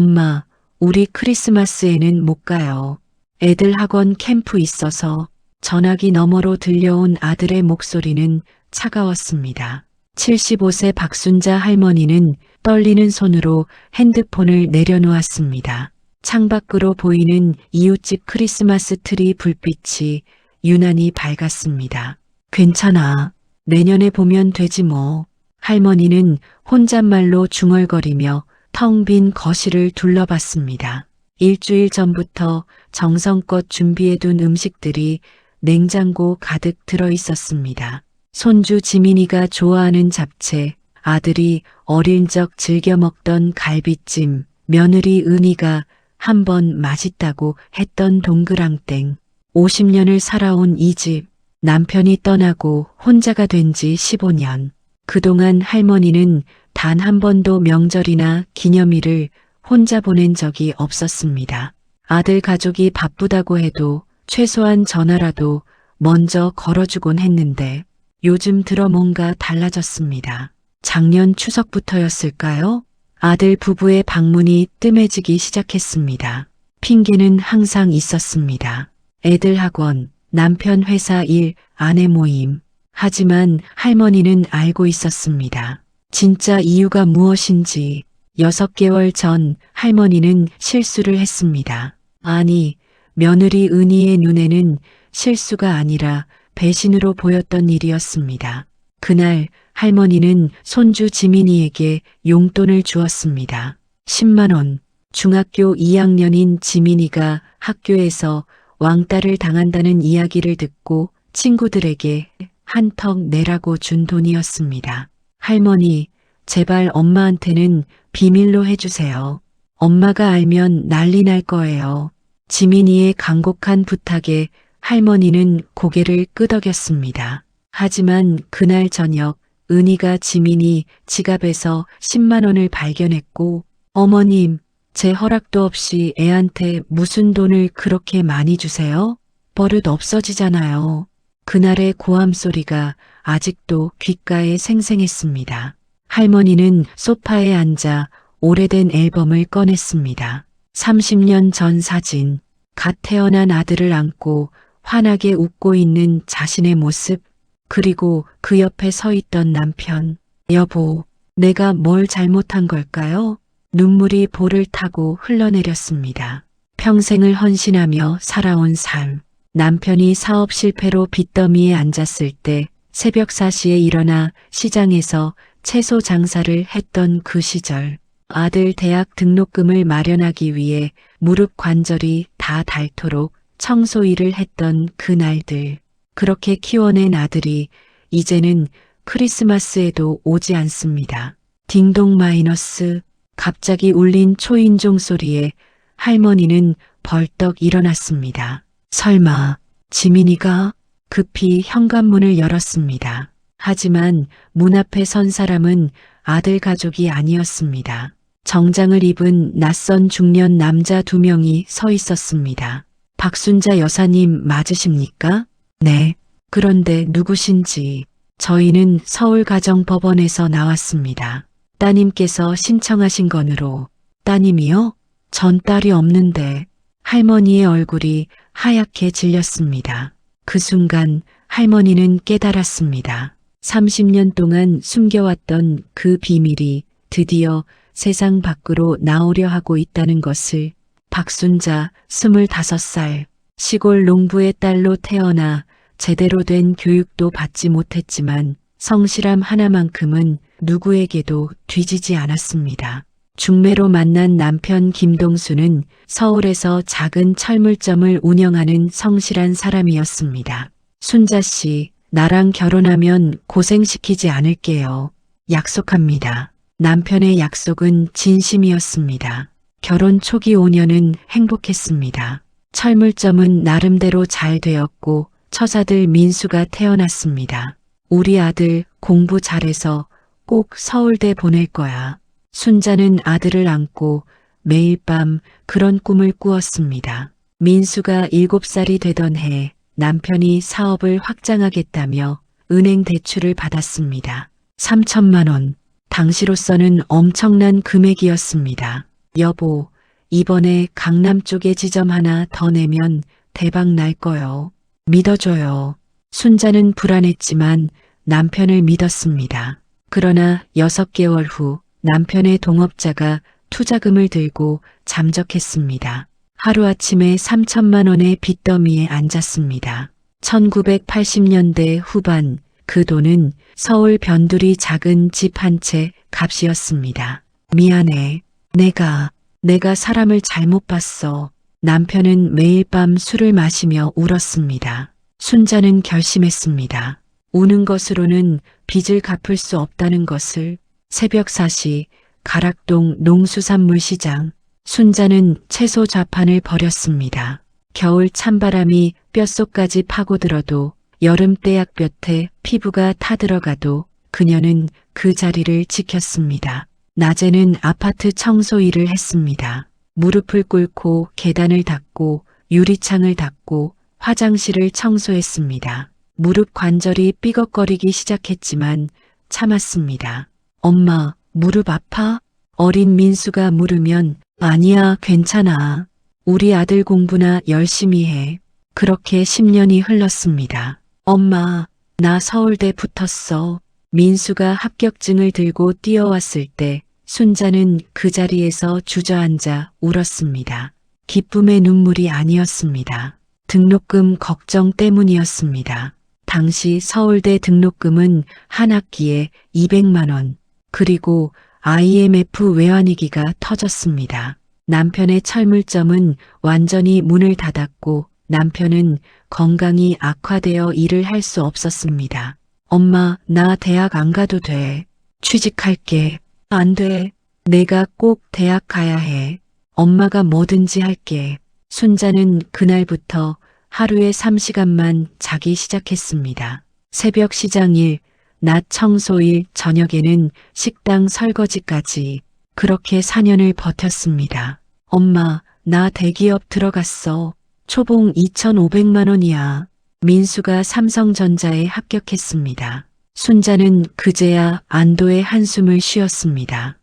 엄마, 우리 크리스마스에는 못 가요. 애들 학원 캠프 있어서. 전화기 너머로 들려온 아들의 목소리는 차가웠습니다. 75세 박순자 할머니는 떨리는 손으로 핸드폰을 내려놓았습니다. 창밖으로 보이는 이웃집 크리스마스 트리 불빛이 유난히 밝았습니다. 괜찮아. 내년에 보면 되지 뭐. 할머니는 혼잣말로 중얼거리며 텅 빈 거실을 둘러봤습니다. 일주일 전부터 정성껏 준비해둔 음식들이 냉장고 가득 들어 있었습니다. 손주 지민이가 좋아하는 잡채, 아들이 어릴 적 즐겨 먹던 갈비찜, 며느리 은희가 한번 맛있다고 했던 동그랑땡. 50년을 살아온 이 집, 남편이 떠나고 혼자가 된 지 15년. 그동안 할머니는 단 한 번도 명절이나 기념일을 혼자 보낸 적이 없었습니다. 아들 가족이 바쁘다고 해도 최소한 전화라도 먼저 걸어주곤 했는데 요즘 들어 뭔가 달라졌습니다. 작년 추석부터였을까요? 아들 부부의 방문이 뜸해지기 시작했습니다. 핑계는 항상 있었습니다. 애들 학원, 남편 회사 일, 아내 모임. 하지만 할머니는 알고 있었습니다. 진짜 이유가 무엇인지. 6개월 전 할머니는 실수를 했습니다. 아니, 며느리 은희의 눈에는 실수가 아니라 배신으로 보였던 일이었습니다. 그날 할머니는 손주 지민이에게 용돈을 주었습니다. 10만 원. 중학교 2학년인 지민이가 학교에서 왕따를 당한다는 이야기를 듣고 친구들에게 한턱 내라고 준 돈이었습니다. 할머니, 제발 엄마한테는 비밀로 해주세요. 엄마가 알면 난리 날 거예요. 지민이의 간곡한 부탁에 할머니는 고개를 끄덕였습니다. 하지만 그날 저녁 은희가 지민이 지갑에서 10만 원을 발견했고, 어머님, 제 허락도 없이 애한테 무슨 돈을 그렇게 많이 주세요? 버릇 없어지잖아요. 그날의 고함 소리가 아직도 귓가에 생생했습니다. 할머니는 소파에 앉아 오래된 앨범을 꺼냈습니다. 30년 전 사진, 갓 태어난 아들을 안고 환하게 웃고 있는 자신의 모습, 그리고 그 옆에 서 있던 남편. 여보, 내가 뭘 잘못한 걸까요? 눈물이 볼을 타고 흘러내렸습니다. 평생을 헌신하며 살아온 삶. 남편이 사업 실패로 빚더미에 앉았을 때 새벽 4시에 일어나 시장에서 채소 장사를 했던 그 시절. 아들 대학 등록금을 마련하기 위해 무릎 관절이 다 닳도록 청소 일을 했던 그 날들. 그렇게 키워낸 아들이 이제는 크리스마스에도 오지 않습니다. 딩동 마이너스. 갑자기 울린 초인종 소리에 할머니는 벌떡 일어났습니다. 설마 지민이가? 급히 현관문을 열었습니다. 하지만 문 앞에 선 사람은 아들 가족이 아니었습니다. 정장을 입은 낯선 중년 남자 2명이 서 있었습니다. 박순자 여사님 맞으십니까? 네. 그런데 누구신지. 저희는 서울가정법원에서 나왔습니다. 따님께서 신청하신 건으로. 따님이요? 전 딸이 없는데. 할머니의 얼굴이 하얗게 질렸습니다. 그 순간 할머니는 깨달았습니다. 30년 동안 숨겨왔던 그 비밀이 드디어 세상 밖으로 나오려 하고 있다는 것을. 박순자 25살, 시골 농부의 딸로 태어나 제대로 된 교육도 받지 못했지만 성실함 하나만큼은 누구에게도 뒤지지 않았습니다. 중매로 만난 남편 김동수는 서울에서 작은 철물점을 운영하는 성실한 사람이었습니다. 순자 씨, 나랑 결혼하면 고생시키지 않을게요. 약속합니다. 남편의 약속은 진심이었습니다. 결혼 초기 5년은 행복했습니다. 철물점은 나름대로 잘 되었고 처자들 민수가 태어났습니다. 우리 아들 공부 잘해서 꼭 서울대 보낼 거야. 순자는 아들을 안고 매일 밤 그런 꿈을 꾸었습니다. 민수가 7살이 되던 해 남편이 사업을 확장하겠다며 은행 대출을 받았습니다. 3천만 원. 당시로서는 엄청난 금액이었습니다. 여보, 이번에 강남 쪽에 지점 하나 더 내면 대박 날 거요. 믿어줘요. 순자는 불안했지만 남편을 믿었습니다. 그러나 6개월 후 남편의 동업자가 투자금을 들고 잠적했습니다. 하루아침에 3천만 원의 빚더미에 앉았습니다. 1980년대 후반 그 돈은 서울 변두리 작은 집 한 채 값이었습니다. 미안해. 내가 사람을 잘못 봤어. 남편은 매일 밤 술을 마시며 울었습니다. 순자는 결심했습니다. 우는 것으로는 빚을 갚을 수 없다는 것을. 새벽 4시 가락동 농수산물 시장. 순자는 채소 좌판을 버렸습니다. 겨울 찬바람이 뼛속까지 파고들어도 여름 떼약볕에 피부가 타들어가도 그녀는 그 자리를 지켰습니다. 낮에는 아파트 청소 일을 했습니다. 무릎을 꿇고 계단을 닦고 유리창을 닦고 화장실을 청소했습니다. 무릎 관절이 삐걱거리기 시작했지만 참았습니다. 엄마, 무릎 아파? 어린 민수가 물으면 아니야, 괜찮아. 우리 아들 공부나 열심히 해. 그렇게 10년이 흘렀습니다. 엄마, 나 서울대 붙었어. 민수가 합격증을 들고 뛰어왔을 때 순자는 그 자리에서 주저앉아 울었습니다. 기쁨의 눈물이 아니었습니다. 등록금 걱정 때문이었습니다. 당시 서울대 등록금은 한 학기에 200만 원, 그리고 IMF 외환위기가 터졌습니다. 남편의 철물점은 완전히 문을 닫았고 남편은 건강이 악화되어 일을 할 수 없었습니다. 엄마, 나 대학 안 가도 돼. 취직할게. 안 돼. 내가 꼭 대학 가야 해. 엄마가 뭐든지 할게. 순자는 그날부터 하루에 3시간만 자기 시작했습니다. 새벽 시장일, 낮 청소일, 저녁에는 식당 설거지까지. 그렇게 4년을 버텼습니다. 엄마, 나 대기업 들어갔어. 초봉 2,500만 원이야. 민수가 삼성전자에 합격했습니다. 순자는 그제야 안도의 한숨을 쉬었습니다.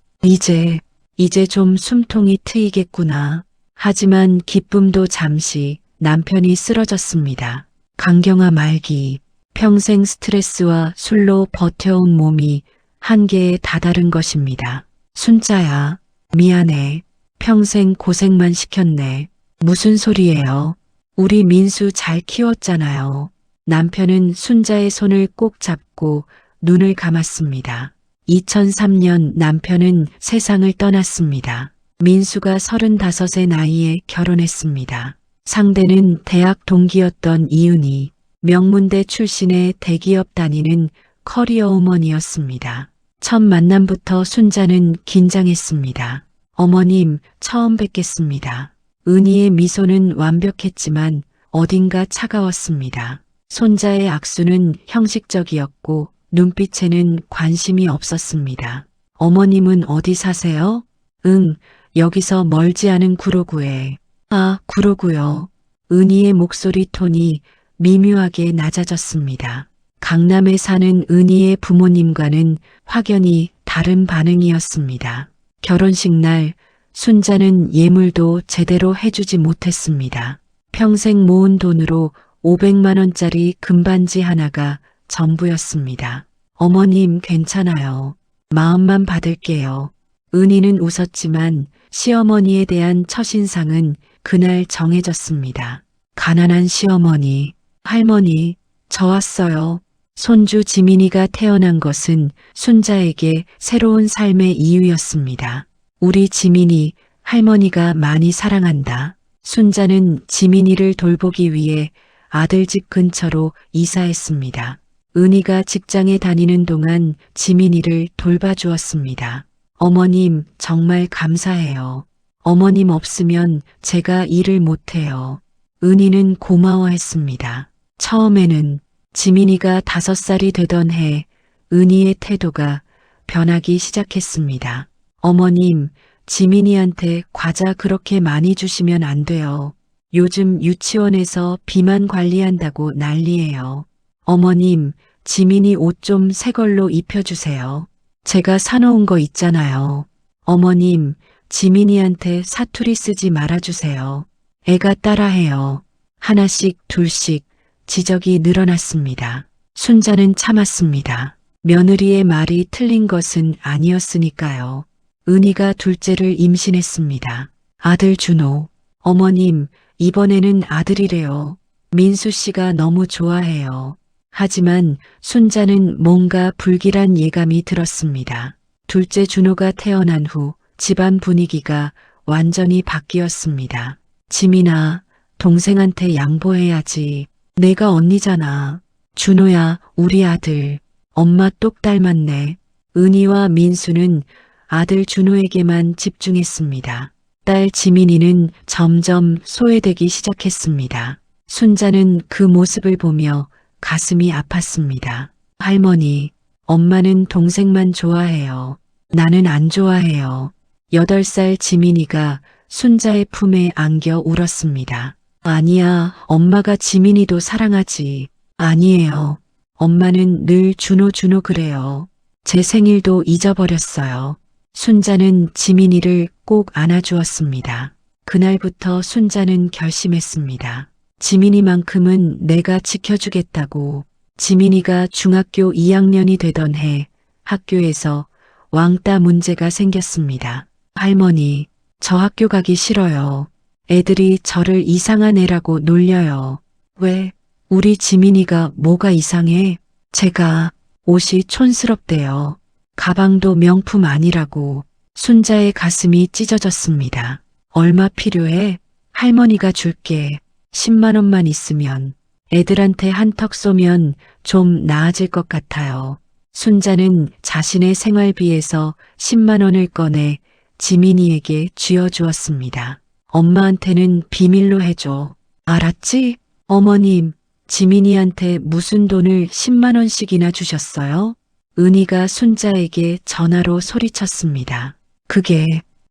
이제 좀 숨통이 트이겠구나. 하지만 기쁨도 잠시. 남편이 쓰러졌습니다. 강경화 말기. 평생 스트레스와 술로 버텨온 몸이 한계에 다다른 것입니다. 순자야, 미안해. 평생 고생만 시켰네. 무슨 소리예요? 우리 민수 잘 키웠잖아요. 남편은 순자의 손을 꼭 잡고 눈을 감았습니다. 2003년 남편은 세상을 떠났습니다. 민수가 35의 나이에 결혼했습니다. 상대는 대학 동기였던 이은희, 명문대 출신의 대기업 다니는 커리어 우먼이었습니다. 첫 만남부터 순자는 긴장했습니다. 어머님, 처음 뵙겠습니다. 은희의 미소는 완벽했지만 어딘가 차가웠습니다. 손자의 악수는 형식적이었고 눈빛에는 관심이 없었습니다. 어머님은 어디 사세요? 응, 여기서 멀지 않은 구로구에. 아, 구로구요. 은희의 목소리 톤이 미묘하게 낮아졌습니다. 강남에 사는 은희의 부모님과는 확연히 다른 반응이었습니다. 결혼식 날 순자는 예물도 제대로 해주지 못했습니다. 평생 모은 돈으로 500만 원짜리 금반지 하나가 전부였습니다. 어머님 괜찮아요. 마음만 받을게요. 은희는 웃었지만 시어머니에 대한 첫인상은 그날 정해졌습니다. 가난한 시어머니, 할머니, 저 왔어요. 손주 지민이가 태어난 것은 순자에게 새로운 삶의 이유였습니다. 우리 지민이 할머니가 많이 사랑한다. 순자는 지민이를 돌보기 위해 아들 집 근처로 이사했습니다. 은희가 직장에 다니는 동안 지민이를 돌봐주었습니다. 어머님 정말 감사해요. 어머님 없으면 제가 일을 못해요. 은희는 고마워했습니다. 처음에는 지민이가 5살이 되던 해 은희의 태도가 변하기 시작했습니다. 어머님, 지민이한테 과자 그렇게 많이 주시면 안 돼요. 요즘 유치원에서 비만 관리한다고 난리예요. 어머님, 지민이 옷 좀 새 걸로 입혀주세요. 제가 사놓은 거 있잖아요. 어머님, 지민이한테 사투리 쓰지 말아주세요. 애가 따라해요. 하나씩 둘씩 지적이 늘어났습니다. 순자는 참았습니다. 며느리의 말이 틀린 것은 아니었으니까요. 은희가 둘째를 임신했습니다. 아들 준호. 어머님, 이번에는 아들이래요. 민수 씨가 너무 좋아해요. 하지만 순자는 뭔가 불길한 예감이 들었습니다. 둘째 준호가 태어난 후 집안 분위기가 완전히 바뀌었습니다. 지민아, 동생한테 양보해야지. 내가 언니잖아. 준호야, 우리 아들. 엄마 똑 닮았네. 은희와 민수는 아들 준호에게만 집중했습니다. 딸 지민이는 점점 소외되기 시작했습니다. 순자는 그 모습을 보며 가슴이 아팠습니다. 할머니, 엄마는 동생만 좋아해요. 나는 안 좋아해요. 8살 지민이가 순자의 품에 안겨 울었습니다. 아니야, 엄마가 지민이도 사랑하지. 아니에요. 엄마는 늘 준호 그래요. 제 생일도 잊어버렸어요. 순자는 지민이를 꼭 안아주었습니다. 그날부터 순자는 결심했습니다. 지민이만큼은 내가 지켜주겠다고. 지민이가 중학교 2학년이 되던 해 학교에서 왕따 문제가 생겼습니다. 할머니, 저 학교 가기 싫어요. 애들이 저를 이상한 애라고 놀려요. 왜? 우리 지민이가 뭐가 이상해? 제가 옷이 촌스럽대요. 가방도 명품 아니라고. 순자의 가슴이 찢어졌습니다. 얼마 필요해? 할머니가 줄게. 10만 원만 있으면. 애들한테 한턱 쏘면 좀 나아질 것 같아요. 순자는 자신의 생활비에서 10만 원을 꺼내 지민이에게 쥐어주었습니다. 엄마한테는 비밀로 해줘. 알았지? 어머님, 지민이한테 무슨 돈을 10만 원씩이나 주셨어요? 은희가 순자에게 전화로 소리쳤습니다. 그게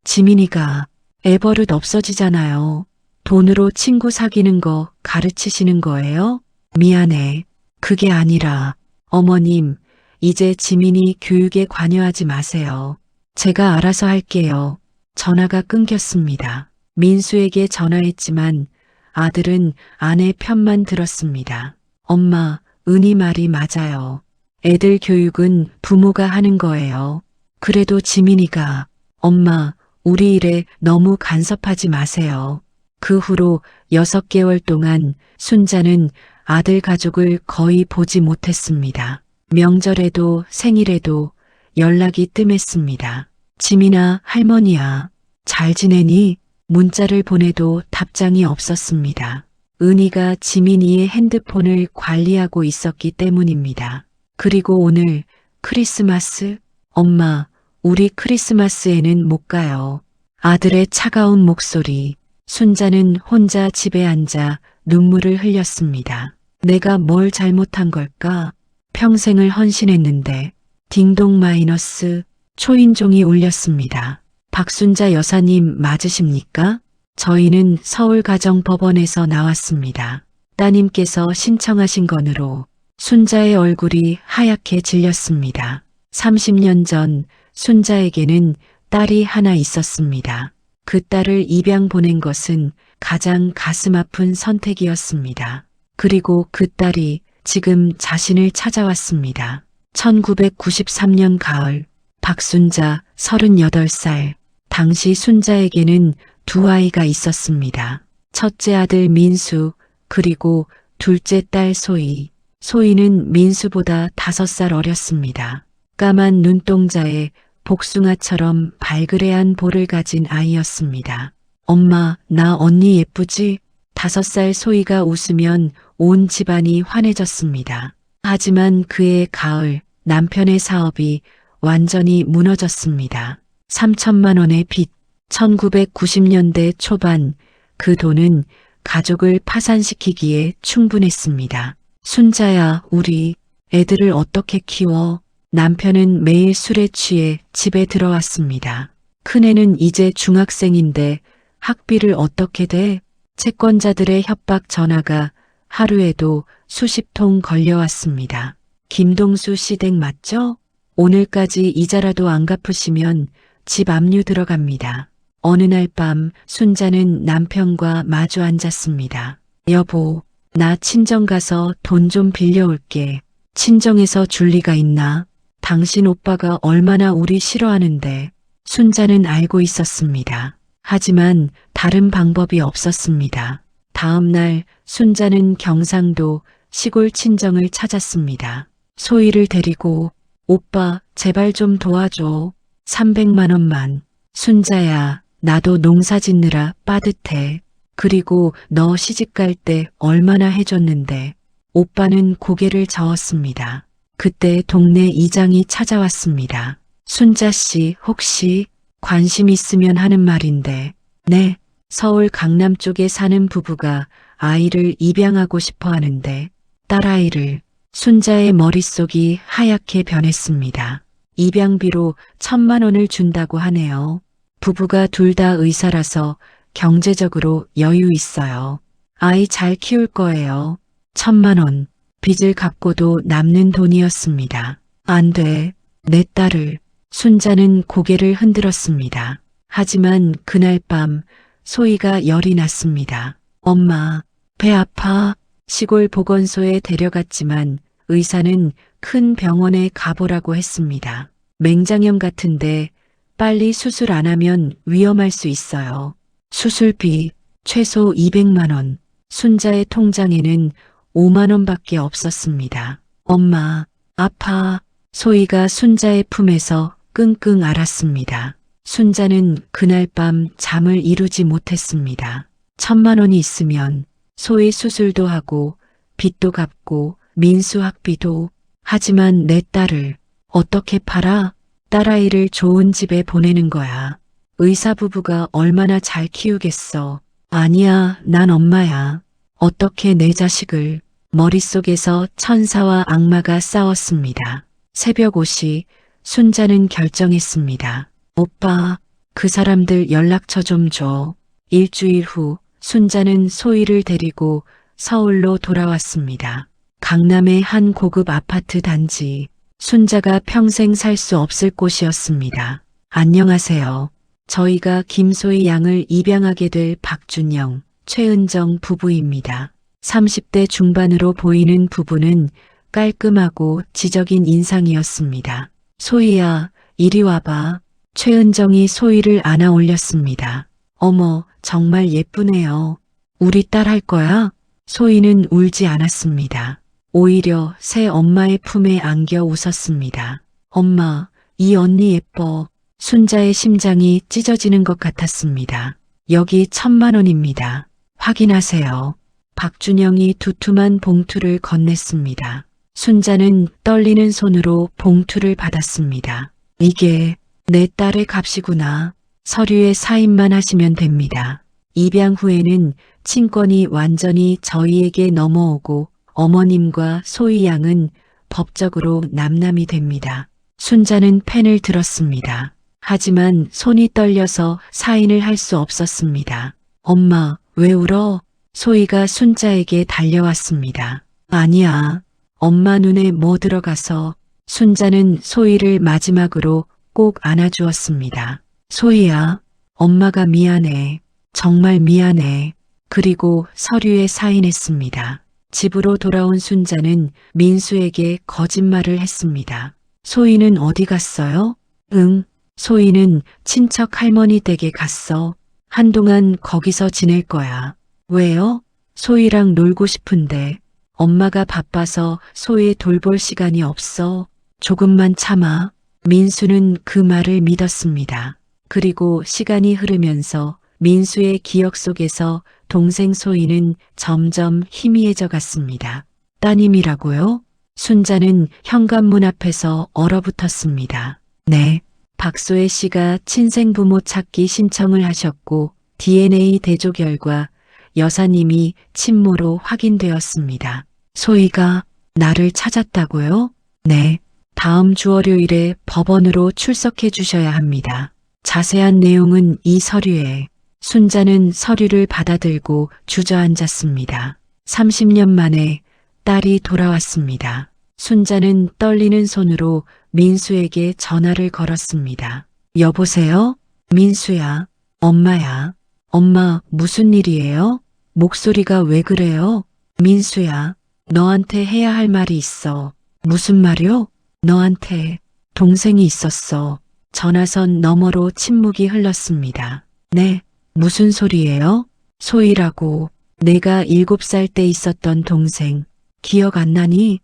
지민이가 애 버릇 없어지잖아요. 돈으로 친구 사귀는 거 가르치시는 거예요? 미안해. 그게 아니라 어머님, 이제 지민이 교육에 관여하지 마세요. 제가 알아서 할게요. 전화가 끊겼습니다. 민수에게 전화했지만 아들은 아내 편만 들었습니다. 엄마, 은희 말이 맞아요. 애들 교육은 부모가 하는 거예요. 그래도 지민이가 엄마, 우리 일에 너무 간섭하지 마세요. 그 후로 6개월 동안 순자는 아들 가족을 거의 보지 못했습니다. 명절에도 생일에도 연락이 뜸했습니다. 지민아, 할머니야, 잘 지내니? 문자를 보내도 답장이 없었습니다. 은희가 지민이의 핸드폰을 관리하고 있었기 때문입니다. 그리고 오늘 크리스마스? 엄마, 우리 크리스마스에는 못 가요. 아들의 차가운 목소리. 순자는 혼자 집에 앉아 눈물을 흘렸습니다. 내가 뭘 잘못한 걸까? 평생을 헌신했는데. 딩동 마이너스. 초인종이 울렸습니다. 박순자 여사님 맞으십니까? 저희는 서울가정법원에서 나왔습니다. 따님께서 신청하신 건으로. 순자의 얼굴이 하얗게 질렸습니다. 30년 전 순자에게는 딸이 하나 있었습니다. 그 딸을 입양 보낸 것은 가장 가슴 아픈 선택이었습니다. 그리고 그 딸이 지금 자신을 찾아왔습니다. 1993년 가을, 박순자 38살. 당시 순자에게는 두 아이가 있었습니다. 첫째 아들 민수, 그리고 둘째 딸 소희. 소희는 민수보다 5살 어렸습니다. 까만 눈동자에 복숭아처럼 발그레한 볼을 가진 아이였습니다. 엄마, 나 언니 예쁘지? 5살 소희가 웃으면 온 집안이 환해졌습니다. 하지만 그해 가을 남편의 사업이 완전히 무너졌습니다. 3천만 원의 빚. 1990년대 초반 그 돈은 가족을 파산시키기에 충분했습니다. 순자야, 우리 애들을 어떻게 키워? 남편은 매일 술에 취해 집에 들어왔습니다. 큰애는 이제 중학생인데 학비를 어떻게 대? 채권자들의 협박 전화가 하루에도 수십 통 걸려왔습니다. 김동수 씨 댁 맞죠? 오늘까지 이자라도 안 갚으시면 집 압류 들어갑니다. 어느 날 밤 순자는 남편과 마주 앉았습니다. 여보, 나 친정 가서 돈 좀 빌려올게. 친정에서 줄 리가 있나? 당신 오빠가 얼마나 우리 싫어하는데. 순자는 알고 있었습니다. 하지만 다른 방법이 없었습니다. 다음 날 순자는 경상도 시골 친정을 찾았습니다. 소희를 데리고 오빠 제발 좀 도와줘. 300만 원만. 순자야, 나도 농사 짓느라 빠듯해. 그리고 너 시집갈 때 얼마나 해줬는데. 오빠는 고개를 저었습니다. 그때 동네 이장이 찾아왔습니다. 순자 씨 혹시 관심 있으면 하는 말인데. 네, 서울 강남 쪽에 사는 부부가 아이를 입양하고 싶어 하는데 딸아이를. 순자의 머릿속이 하얗게 변했습니다. 입양비로 1,000만 원을 준다고 하네요. 부부가 둘 다 의사라서 경제적으로 여유 있어요. 아이 잘 키울 거예요. 1,000만 원. 빚을 갚고도 남는 돈이었습니다. 안 돼. 내 딸을. 순자는 고개를 흔들었습니다. 하지만 그날 밤 소희가 열이 났습니다. 엄마, 배 아파. 시골 보건소에 데려갔지만 의사는 큰 병원에 가보라고 했습니다. 맹장염 같은데 빨리 수술 안 하면 위험할 수 있어요. 수술비 최소 200만 원. 순자의 통장에는 5만 원밖에 없었습니다. 엄마, 아파. 소희가 순자의 품에서 끙끙 앓았습니다. 순자는 그날 밤 잠을 이루지 못했습니다. 1,000만 원이 있으면 소희 수술도 하고 빚도 갚고 민수 학비도. 하지만 내 딸을 어떻게 팔아? 딸아이를 좋은 집에 보내는 거야. 의사 부부가 얼마나 잘 키우겠어. 아니야, 난 엄마야. 어떻게 내 자식을. 머릿속에서 천사와 악마가 싸웠습니다. 새벽 5시 순자는 결정했습니다. 오빠, 그 사람들 연락처 좀 줘. 일주일 후 순자는 소희를 데리고 서울로 돌아왔습니다. 강남의 한 고급 아파트 단지. 순자가 평생 살 수 없을 곳이었습니다. 안녕하세요. 저희가 김소희 양을 입양하게 될 박준영, 최은정 부부입니다. 30대 중반으로 보이는 부부는 깔끔하고 지적인 인상이었습니다. 소희야, 이리 와봐. 최은정이 소희를 안아 올렸습니다. 어머, 정말 예쁘네요. 우리 딸 할 거야? 소희는 울지 않았습니다. 오히려 새 엄마의 품에 안겨 웃었습니다. 엄마, 이 언니 예뻐. 순자의 심장이 찢어지는 것 같았습니다. 여기 1,000만 원입니다. 확인하세요. 박준영이 두툼한 봉투를 건넸습니다. 순자는 떨리는 손으로 봉투를 받았습니다. 이게 내 딸의 값이구나. 서류에 사인만 하시면 됩니다. 입양 후에는 친권이 완전히 저희에게 넘어오고 어머님과 소희 양은 법적으로 남남이 됩니다. 순자는 펜을 들었습니다. 하지만 손이 떨려서 사인을 할 수 없었습니다. 엄마, 왜 울어? 소희가 순자에게 달려왔습니다. 아니야. 엄마 눈에 뭐 들어가서. 순자는 소희를 마지막으로 꼭 안아주었습니다. 소희야, 엄마가 미안해. 정말 미안해. 그리고 서류에 사인했습니다. 집으로 돌아온 순자는 민수에게 거짓말을 했습니다. 소희는 어디 갔어요? 응, 소희는 친척 할머니 댁에 갔어. 한동안 거기서 지낼 거야. 왜요? 소희랑 놀고 싶은데. 엄마가 바빠서 소희 돌볼 시간이 없어. 조금만 참아. 민수는 그 말을 믿었습니다. 그리고 시간이 흐르면서 민수의 기억 속에서 동생 소희는 점점 희미해져 갔습니다. 따님이라고요? 순자는 현관문 앞에서 얼어붙었습니다. 네. 박소혜 씨가 친생부모 찾기 신청을 하셨고 DNA 대조 결과 여사님이 친모로 확인되었습니다. 소희가 나를 찾았다고요? 네. 다음 주 월요일에 법원으로 출석해 주셔야 합니다. 자세한 내용은 이 서류에. 순자는 서류를 받아들고 주저앉았습니다. 30년 만에 딸이 돌아왔습니다. 순자는 떨리는 손으로 민수에게 전화를 걸었습니다. 여보세요? 민수야. 엄마야. 엄마, 무슨 일이에요? 목소리가 왜 그래요? 민수야, 너한테 해야 할 말이 있어. 무슨 말이요? 너한테 동생이 있었어. 전화선 너머로 침묵이 흘렀습니다. 네, 무슨 소리예요? 소희라고, 내가 7살 때 있었던 동생. 기억 안 나니?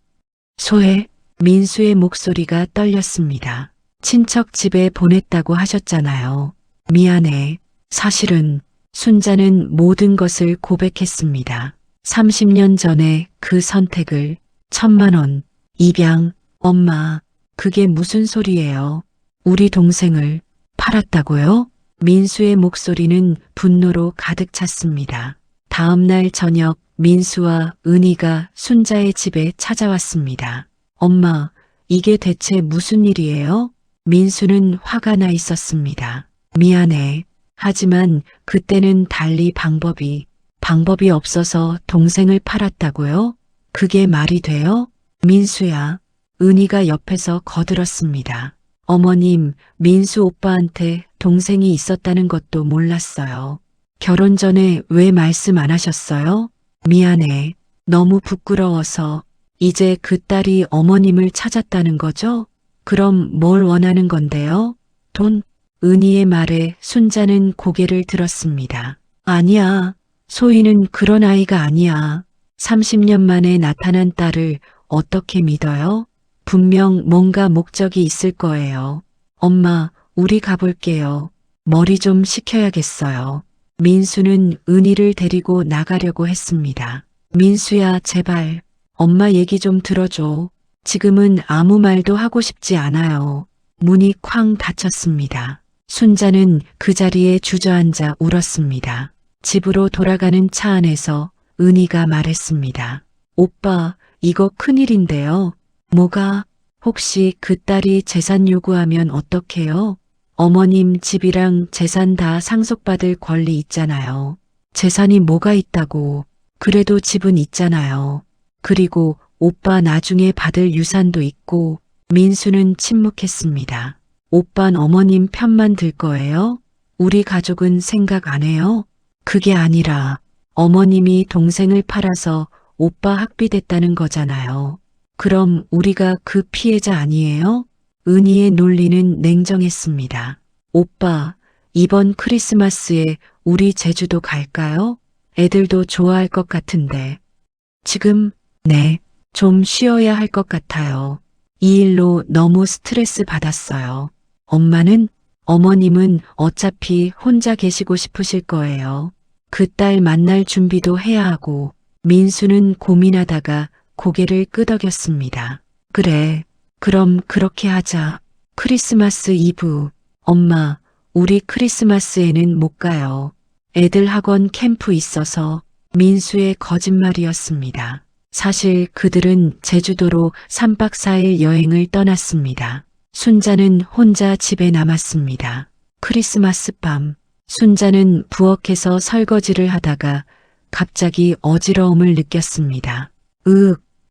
소혜, 민수의 목소리가 떨렸습니다. 친척 집에 보냈다고 하셨잖아요. 미안해. 사실은 순자는 모든 것을 고백했습니다. 30년 전에 그 선택을 1,000만 원, 입양, 엄마, 그게 무슨 소리예요? 우리 동생을 팔았다고요? 민수의 목소리는 분노로 가득 찼습니다. 다음 날 저녁 민수와 은희가 순자의 집에 찾아왔습니다. 엄마, 이게 대체 무슨 일이에요? 민수는 화가 나 있었습니다. 미안해. 하지만 그때는 달리 방법이 없어서 동생을 팔았다고요? 그게 말이 돼요? 민수야. 은희가 옆에서 거들었습니다. 어머님, 민수 오빠한테 동생이 있었다는 것도 몰랐어요. 결혼 전에 왜 말씀 안 하셨어요? 미안해. 너무 부끄러워서. 이제 그 딸이 어머님을 찾았다는 거죠? 그럼 뭘 원하는 건데요? 돈? 은희의 말에 순자는 고개를 들었습니다. 아니야. 소희는 그런 아이가 아니야. 30년 만에 나타난 딸을 어떻게 믿어요? 분명 뭔가 목적이 있을 거예요. 엄마, 우리 가볼게요. 머리 좀 식혀야겠어요. 민수는 은희를 데리고 나가려고 했습니다. 민수야, 제발. 엄마 얘기 좀 들어줘. 지금은 아무 말도 하고 싶지 않아요. 문이 쾅 닫혔습니다. 순자는 그 자리에 주저앉아 울었습니다. 집으로 돌아가는 차 안에서 은희가 말했습니다. 오빠, 이거 큰일인데요. 뭐가? 혹시 그 딸이 재산 요구하면 어떡해요? 어머님 집이랑 재산 다 상속받을 권리 있잖아요. 재산이 뭐가 있다고. 그래도 집은 있잖아요. 그리고 오빠 나중에 받을 유산도 있고. 민수는 침묵했습니다. 오빤 어머님 편만 들 거예요? 우리 가족은 생각 안 해요? 그게 아니라 어머님이 동생을 팔아서 오빠 학비됐다는 거잖아요. 그럼 우리가 그 피해자 아니에요? 은희의 논리는 냉정했습니다. 오빠, 이번 크리스마스에 우리 제주도 갈까요? 애들도 좋아할 것 같은데. 지금, 네, 좀 쉬어야 할 것 같아요. 이 일로 너무 스트레스 받았어요. 엄마는, 어머님은 어차피 혼자 계시고 싶으실 거예요. 그 딸 만날 준비도 해야 하고. 민수는 고민하다가 고개를 끄덕였습니다. 그래, 그럼 그렇게 하자. 크리스마스 이브. 엄마, 우리 크리스마스에는 못 가요. 애들 학원 캠프 있어서. 민수의 거짓말이었습니다. 사실 그들은 제주도로 3박 4일 여행을 떠났습니다. 순자는 혼자 집에 남았습니다. 크리스마스 밤, 순자는 부엌에서 설거지를 하다가 갑자기 어지러움을 느꼈습니다.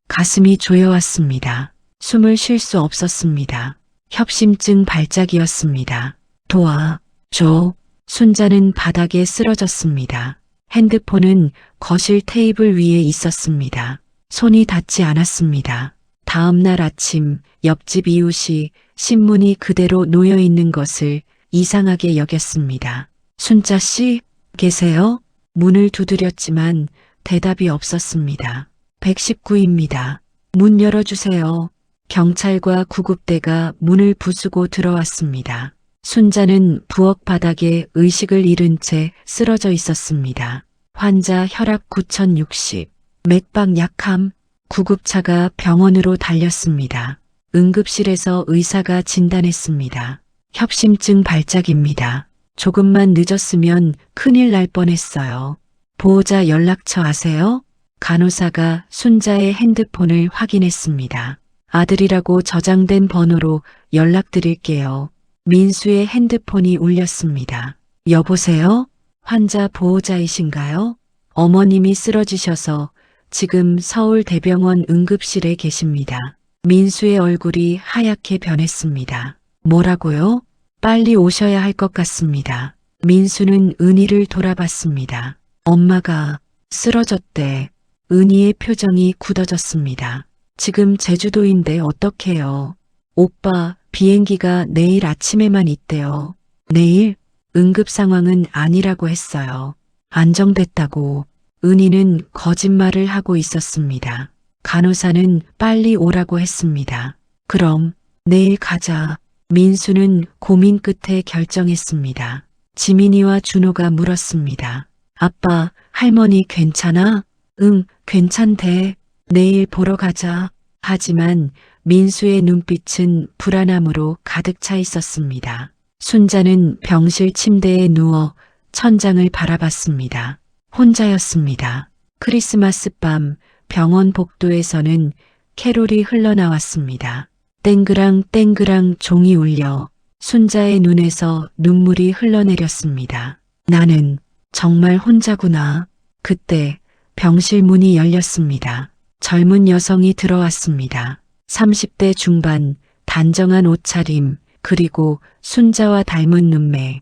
가슴이 조여왔습니다. 숨을 쉴 수 없었습니다. 협심증 발작이었습니다. 도와줘. 순자는 바닥에 쓰러졌습니다. 핸드폰은 거실 테이블 위에 있었습니다. 손이 닿지 않았습니다. 다음 날 아침 옆집 이웃이 신문이 그대로 놓여 있는 것을 이상하게 여겼습니다. 순자 씨, 계세요? 문을 두드렸지만 대답이 없었습니다. 119입니다. 문 열어주세요. 경찰과 구급대가 문을 부수고 들어왔습니다. 순자는 부엌 바닥에 의식을 잃은 채 쓰러져 있었습니다. 환자 혈압 9060, 맥박 약함. 구급차가 병원으로 달렸습니다. 응급실에서 의사가 진단했습니다. 협심증 발작입니다. 조금만 늦었으면 큰일 날 뻔했어요. 보호자 연락처 아세요? 간호사가 순자의 핸드폰을 확인했습니다. 아들이라고 저장된 번호로 연락드릴게요. 민수의 핸드폰이 울렸습니다. 여보세요? 환자 보호자이신가요? 어머님이 쓰러지셔서 지금 서울대병원 응급실에 계십니다. 민수의 얼굴이 하얗게 변했습니다. 뭐라고요? 빨리 오셔야 할 것 같습니다. 민수는 은희를 돌아봤습니다. 엄마가 쓰러졌대. 은희의 표정이 굳어졌습니다. 지금 제주도인데 어떡해요. 오빠, 비행기가 내일 아침에만 있대요. 내일? 응급 상황은 아니라고 했어요. 안정됐다고. 은희는 거짓말을 하고 있었습니다. 간호사는 빨리 오라고 했습니다. 그럼 내일 가자. 민수는 고민 끝에 결정했습니다. 지민이와 준호가 물었습니다. 아빠, 할머니 괜찮아? 응, 괜찮대. 내일 보러 가자. 하지만 민수의 눈빛은 불안함으로 가득 차 있었습니다. 순자는 병실 침대에 누워 천장을 바라봤습니다. 혼자였습니다. 크리스마스 밤 병원 복도에서는 캐롤이 흘러나왔습니다. 땡그랑 땡그랑 종이 울려 순자의 눈에서 눈물이 흘러내렸습니다. 나는 정말 혼자구나. 그때 병실 문이 열렸습니다. 젊은 여성이 들어왔습니다. 30대 중반, 단정한 옷차림, 그리고 순자와 닮은 눈매.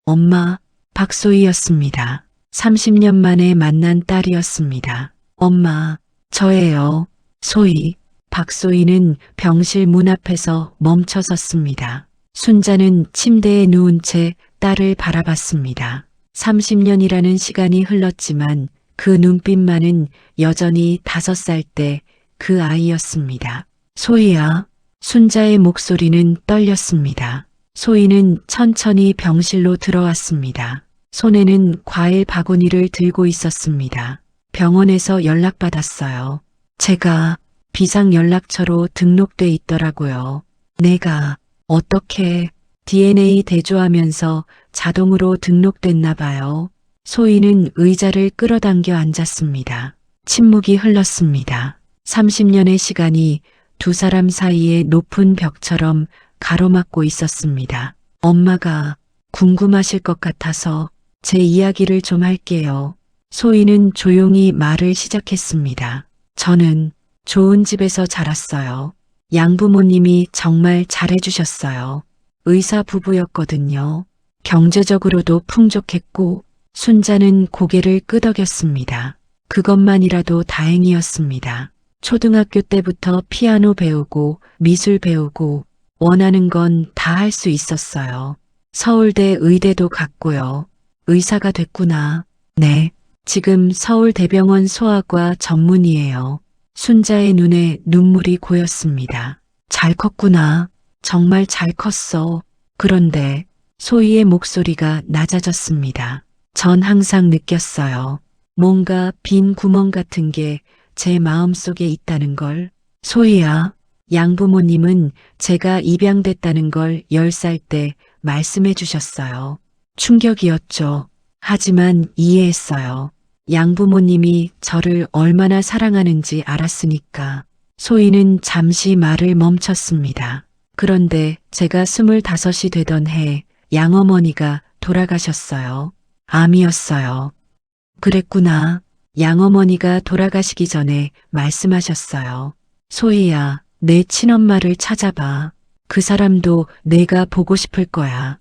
엄마, 박소희였습니다. 30년 만에 만난 딸이었습니다. 엄마, 저예요. 소희. 박소희는 병실 문 앞에서 멈춰 섰습니다. 순자는 침대에 누운 채 딸을 바라봤습니다. 30년이라는 시간이 흘렀지만 그 눈빛만은 여전히 5살 때 그 아이였습니다. 소희야. 순자의 목소리는 떨렸습니다. 소희는 천천히 병실로 들어왔습니다. 손에는 과일 바구니를 들고 있었습니다. 병원에서 연락받았어요. 제가 비상 연락처로 등록돼 있더라고요. 내가 어떻게 DNA 대조하면서 자동으로 등록됐나 봐요. 소희는 의자를 끌어당겨 앉았습니다. 침묵이 흘렀습니다. 30년의 시간이 두 사람 사이의 높은 벽처럼 가로막고 있었습니다. 엄마가 궁금하실 것 같아서 제 이야기를 좀 할게요. 소희는 조용히 말을 시작했습니다. 저는 좋은 집에서 자랐어요. 양부모님이 정말 잘해주셨어요. 의사 부부였거든요. 경제적으로도 풍족했고 순자는 고개를 끄덕였습니다. 그것만이라도 다행이었습니다. 초등학교 때부터 피아노 배우고 미술 배우고 원하는 건 다 할 수 있었어요. 서울대 의대도 갔고요. 의사가 됐구나. 네. 지금 서울대병원 소아과 전문의예요. 순자의 눈에 눈물이 고였습니다. 잘 컸구나. 정말 잘 컸어. 그런데 소희의 목소리가 낮아졌습니다. 전 항상 느꼈어요. 뭔가 빈 구멍 같은 게 제 마음속에 있다는 걸. 소희야, 양부모님은 제가 입양됐다는 걸 10살 때 말씀해 주셨어요. 충격이었죠. 하지만 이해했어요. 양부모님이 저를 얼마나 사랑하는지 알았으니까. 소희는 잠시 말을 멈췄습니다. 그런데 제가 25이 되던 해 양어머니가 돌아가셨어요. 암이었어요. 그랬구나. 양어머니가 돌아가시기 전에 말씀하셨어요. 소희야, 내 친엄마를 찾아봐. 그 사람도 내가 보고 싶을 거야.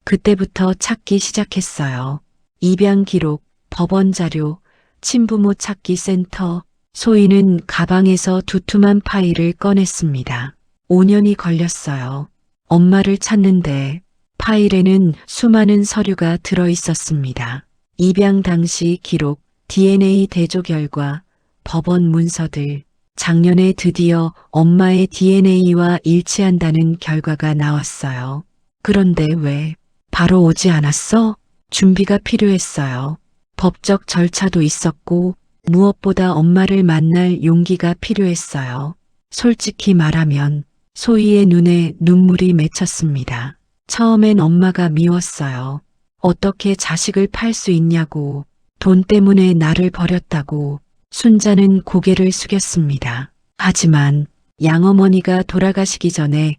그때부터 찾기 시작했어요. 입양 기록, 법원 자료, 친부모 찾기 센터. 소희는 가방에서 두툼한 파일을 꺼냈습니다. 5년이 걸렸어요. 엄마를 찾는데 파일에는 수많은 서류가 들어 있었습니다. 입양 당시 기록, DNA 대조 결과, 법원 문서들. 작년에 드디어 엄마의 DNA와 일치한다는 결과가 나왔어요. 그런데 왜 바로 오지 않았어? 준비가 필요했어요. 법적 절차도 있었고 무엇보다 엄마를 만날 용기가 필요했어요. 솔직히 말하면 소희의 눈에 눈물이 맺혔습니다. 처음엔 엄마가 미웠어요. 어떻게 자식을 팔 수 있냐고, 돈 때문에 나를 버렸다고. 순자는 고개를 숙였습니다. 하지만 양어머니가 돌아가시기 전에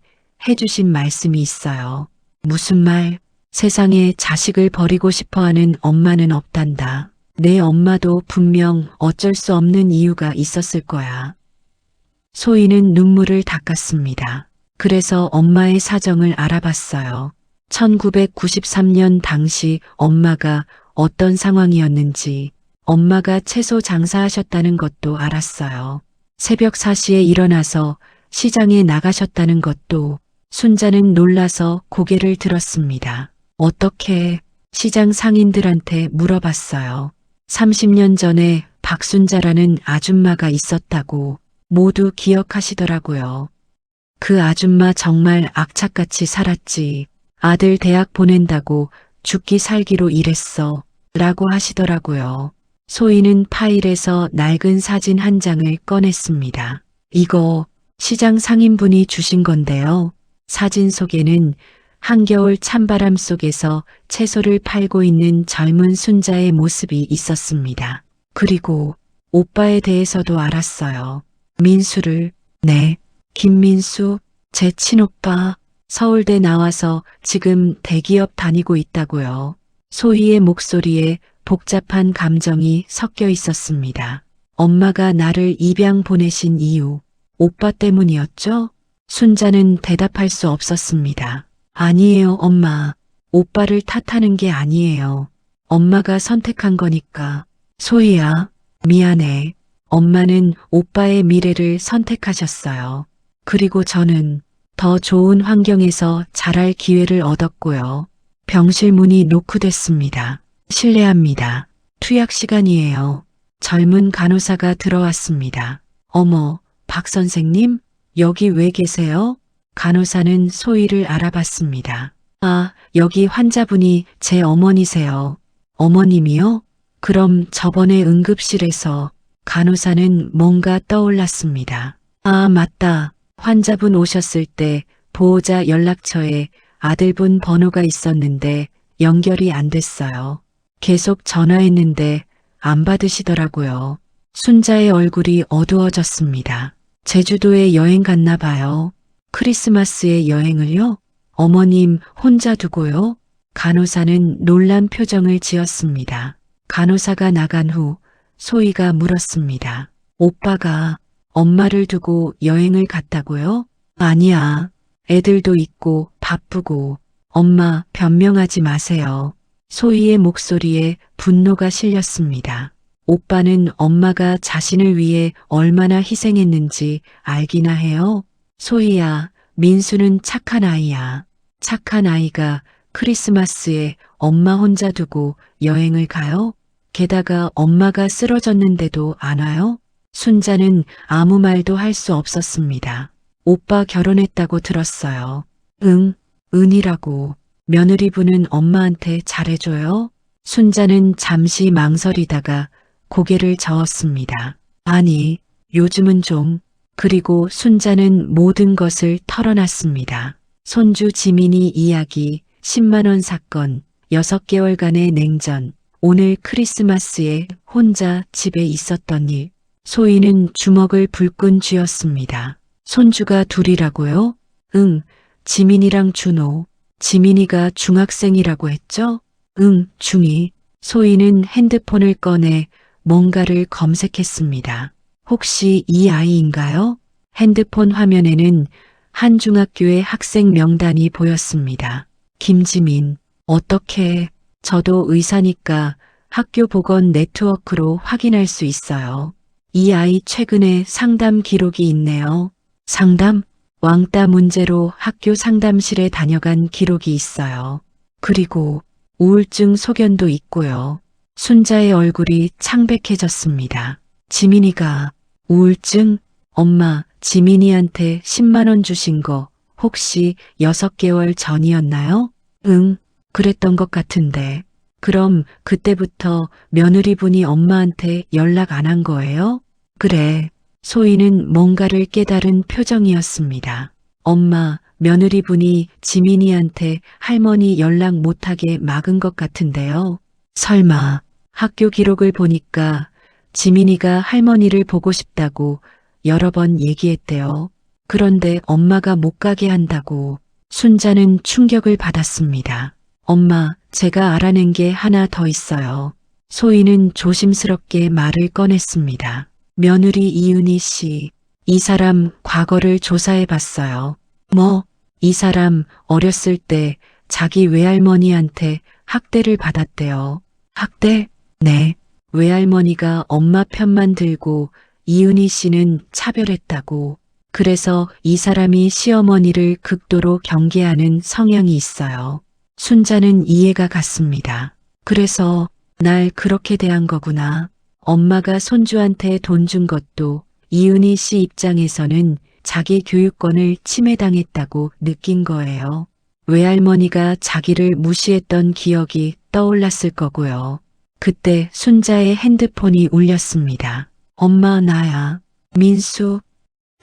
해주신 말씀이 있어요. 무슨 말? 세상에 자식을 버리고 싶어하는 엄마는 없단다. 내 엄마도 분명 어쩔 수 없는 이유가 있었을 거야. 소희는 눈물을 닦았습니다. 그래서 엄마의 사정을 알아봤어요. 1993년 당시 엄마가 어떤 상황이었는지, 엄마가 채소 장사하셨다는 것도 알았어요. 새벽 4시에 일어나서 시장에 나가셨다는 것도 순자는 놀라서 고개를 들었습니다. 어떻게? 시장 상인들한테 물어봤어요. 30년 전에 박순자라는 아줌마가 있었다고 모두 기억하시더라고요. 그 아줌마 정말 악착같이 살았지. 아들 대학 보낸다고 죽기 살기로 일했어. 라고 하시더라고요. 소희는 파일에서 낡은 사진 한 장을 꺼냈습니다. 이거 시장 상인분이 주신 건데요. 사진 속에는 한겨울 찬바람 속에서 채소를 팔고 있는 젊은 순자의 모습이 있었습니다. 그리고 오빠에 대해서도 알았어요. 민수를, 네, 김민수, 제 친오빠, 서울대 나와서 지금 대기업 다니고 있다고요. 소희의 목소리에 복잡한 감정이 섞여 있었습니다. 엄마가 나를 입양 보내신 이유, 오빠 때문이었죠? 순자는 대답할 수 없었습니다. 아니에요, 엄마. 오빠를 탓하는 게 아니에요. 엄마가 선택한 거니까. 소희야, 미안해. 엄마는 오빠의 미래를 선택하셨어요. 그리고 저는 더 좋은 환경에서 자랄 기회를 얻었고요. 병실 문이 노크됐습니다. 실례합니다. 투약 시간이에요. 젊은 간호사가 들어왔습니다. 어머, 박 선생님, 여기 왜 계세요? 간호사는 소희를 알아봤습니다. 아, 여기 환자분이 제 어머니세요. 어머님이요? 그럼 저번에 응급실에서 간호사는 뭔가 떠올랐습니다. 아, 맞다. 환자분 오셨을 때 보호자 연락처에 아들분 번호가 있었는데 연결이 안 됐어요. 계속 전화했는데 안 받으시더라고요. 순자의 얼굴이 어두워졌습니다. 제주도에 여행 갔나 봐요. 크리스마스에 여행을요? 어머님 혼자 두고요? 간호사는 놀란 표정을 지었습니다. 간호사가 나간 후 소희가 물었습니다. 오빠가 엄마를 두고 여행을 갔다고요? 아니야. 애들도 있고 바쁘고. 엄마 변명하지 마세요. 소희의 목소리에 분노가 실렸습니다. 오빠는 엄마가 자신을 위해 얼마나 희생했는지 알기나 해요? 소희야, 민수는 착한 아이야. 착한 아이가 크리스마스에 엄마 혼자 두고 여행을 가요? 게다가 엄마가 쓰러졌는데도 안 와요? 순자는 아무 말도 할 수 없었습니다. 오빠 결혼했다고 들었어요. 응, 은이라고. 며느리분은 엄마한테 잘해줘요? 순자는 잠시 망설이다가 고개를 저었습니다. 아니, 요즘은 좀. 그리고 순자는 모든 것을 털어놨습니다. 손주 지민이 이야기, 10만 원 사건, 6개월간의 냉전, 오늘 크리스마스에 혼자 집에 있었던 일. 소희는 주먹을 불끈 쥐었습니다. 손주가 둘이라고요? 응, 지민이랑 준호. 지민이가 중학생이라고 했죠? 응, 중2. 소희는 핸드폰을 꺼내 뭔가를 검색했습니다. 혹시 이 아이인가요? 핸드폰 화면에는 한 중학교의 학생 명단이 보였습니다. 김지민. 어떻게? 저도 의사니까 학교 보건 네트워크로 확인할 수 있어요. 이 아이 최근에 상담 기록이 있네요. 상담? 왕따 문제로 학교 상담실에 다녀간 기록이 있어요. 그리고 우울증 소견도 있고요. 순자의 얼굴이 창백해졌습니다. 지민이가 우울증? 엄마, 지민이한테 10만 원 주신 거 혹시 6개월 전이었나요? 응, 그랬던 것 같은데. 그럼 그때부터 며느리분이 엄마한테 연락 안 한 거예요? 그래. 소희는 뭔가를 깨달은 표정이었습니다. 엄마, 며느리분이 지민이한테 할머니 연락 못하게 막은 것 같은데요. 설마 학교 기록을 보니까 지민이가 할머니를 보고 싶다고 여러 번 얘기했대요. 그런데 엄마가 못 가게 한다고. 순자는 충격을 받았습니다. 엄마, 제가 알아낸 게 하나 더 있어요. 소희는 조심스럽게 말을 꺼냈습니다. 며느리 이은희 씨, 이 사람 과거를 조사해 봤어요. 뭐, 이 사람 어렸을 때 자기 외할머니한테 학대를 받았대요. 학대? 네. 외할머니가 엄마 편만 들고 이은희 씨는 차별했다고. 그래서 이 사람이 시어머니를 극도로 경계하는 성향이 있어요. 순자는 이해가 갔습니다. 그래서 날 그렇게 대한 거구나. 엄마가 손주한테 돈 준 것도 이은희 씨 입장에서는 자기 교육권을 침해당했다고 느낀 거예요. 외할머니가 자기를 무시했던 기억이 떠올랐을 거고요. 그때 순자의 핸드폰이 울렸습니다. 엄마, 나야.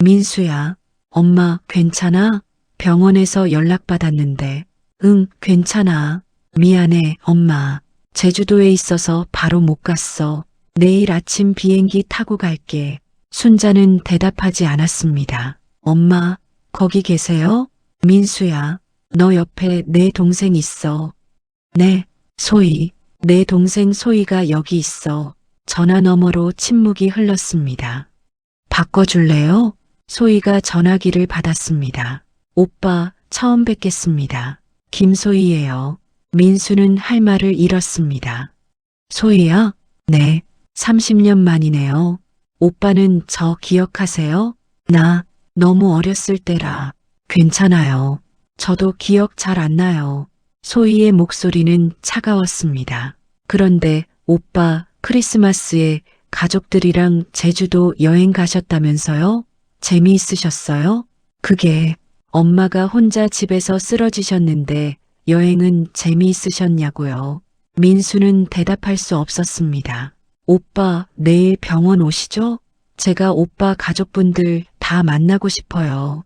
민수야. 엄마, 괜찮아? 병원에서 연락받았는데. 응, 괜찮아. 미안해, 엄마. 제주도에 있어서 바로 못 갔어. 내일 아침 비행기 타고 갈게. 순자는 대답하지 않았습니다. 엄마, 거기 계세요? 민수야, 너 옆에 내 동생 있어. 네, 소희. 내 동생 소희가 여기 있어. 전화 너머로 침묵이 흘렀습니다. 바꿔줄래요? 소희가 전화기를 받았습니다. 오빠, 처음 뵙겠습니다. 김소희예요. 민수는 할 말을 잃었습니다. 소희야? 네, 30년 만이네요. 오빠는 저 기억하세요? 나 너무 어렸을 때라. 괜찮아요. 저도 기억 잘 안 나요. 소희의 목소리는 차가웠습니다. 그런데 오빠 크리스마스에 가족들이랑 제주도 여행 가셨다면서요? 재미있으셨어요? 그게 엄마가 혼자 집에서 쓰러지셨는데 여행은 재미있으셨냐고요. 민수는 대답할 수 없었습니다. 오빠 내일 병원 오시죠? 제가 오빠 가족분들 다 만나고 싶어요.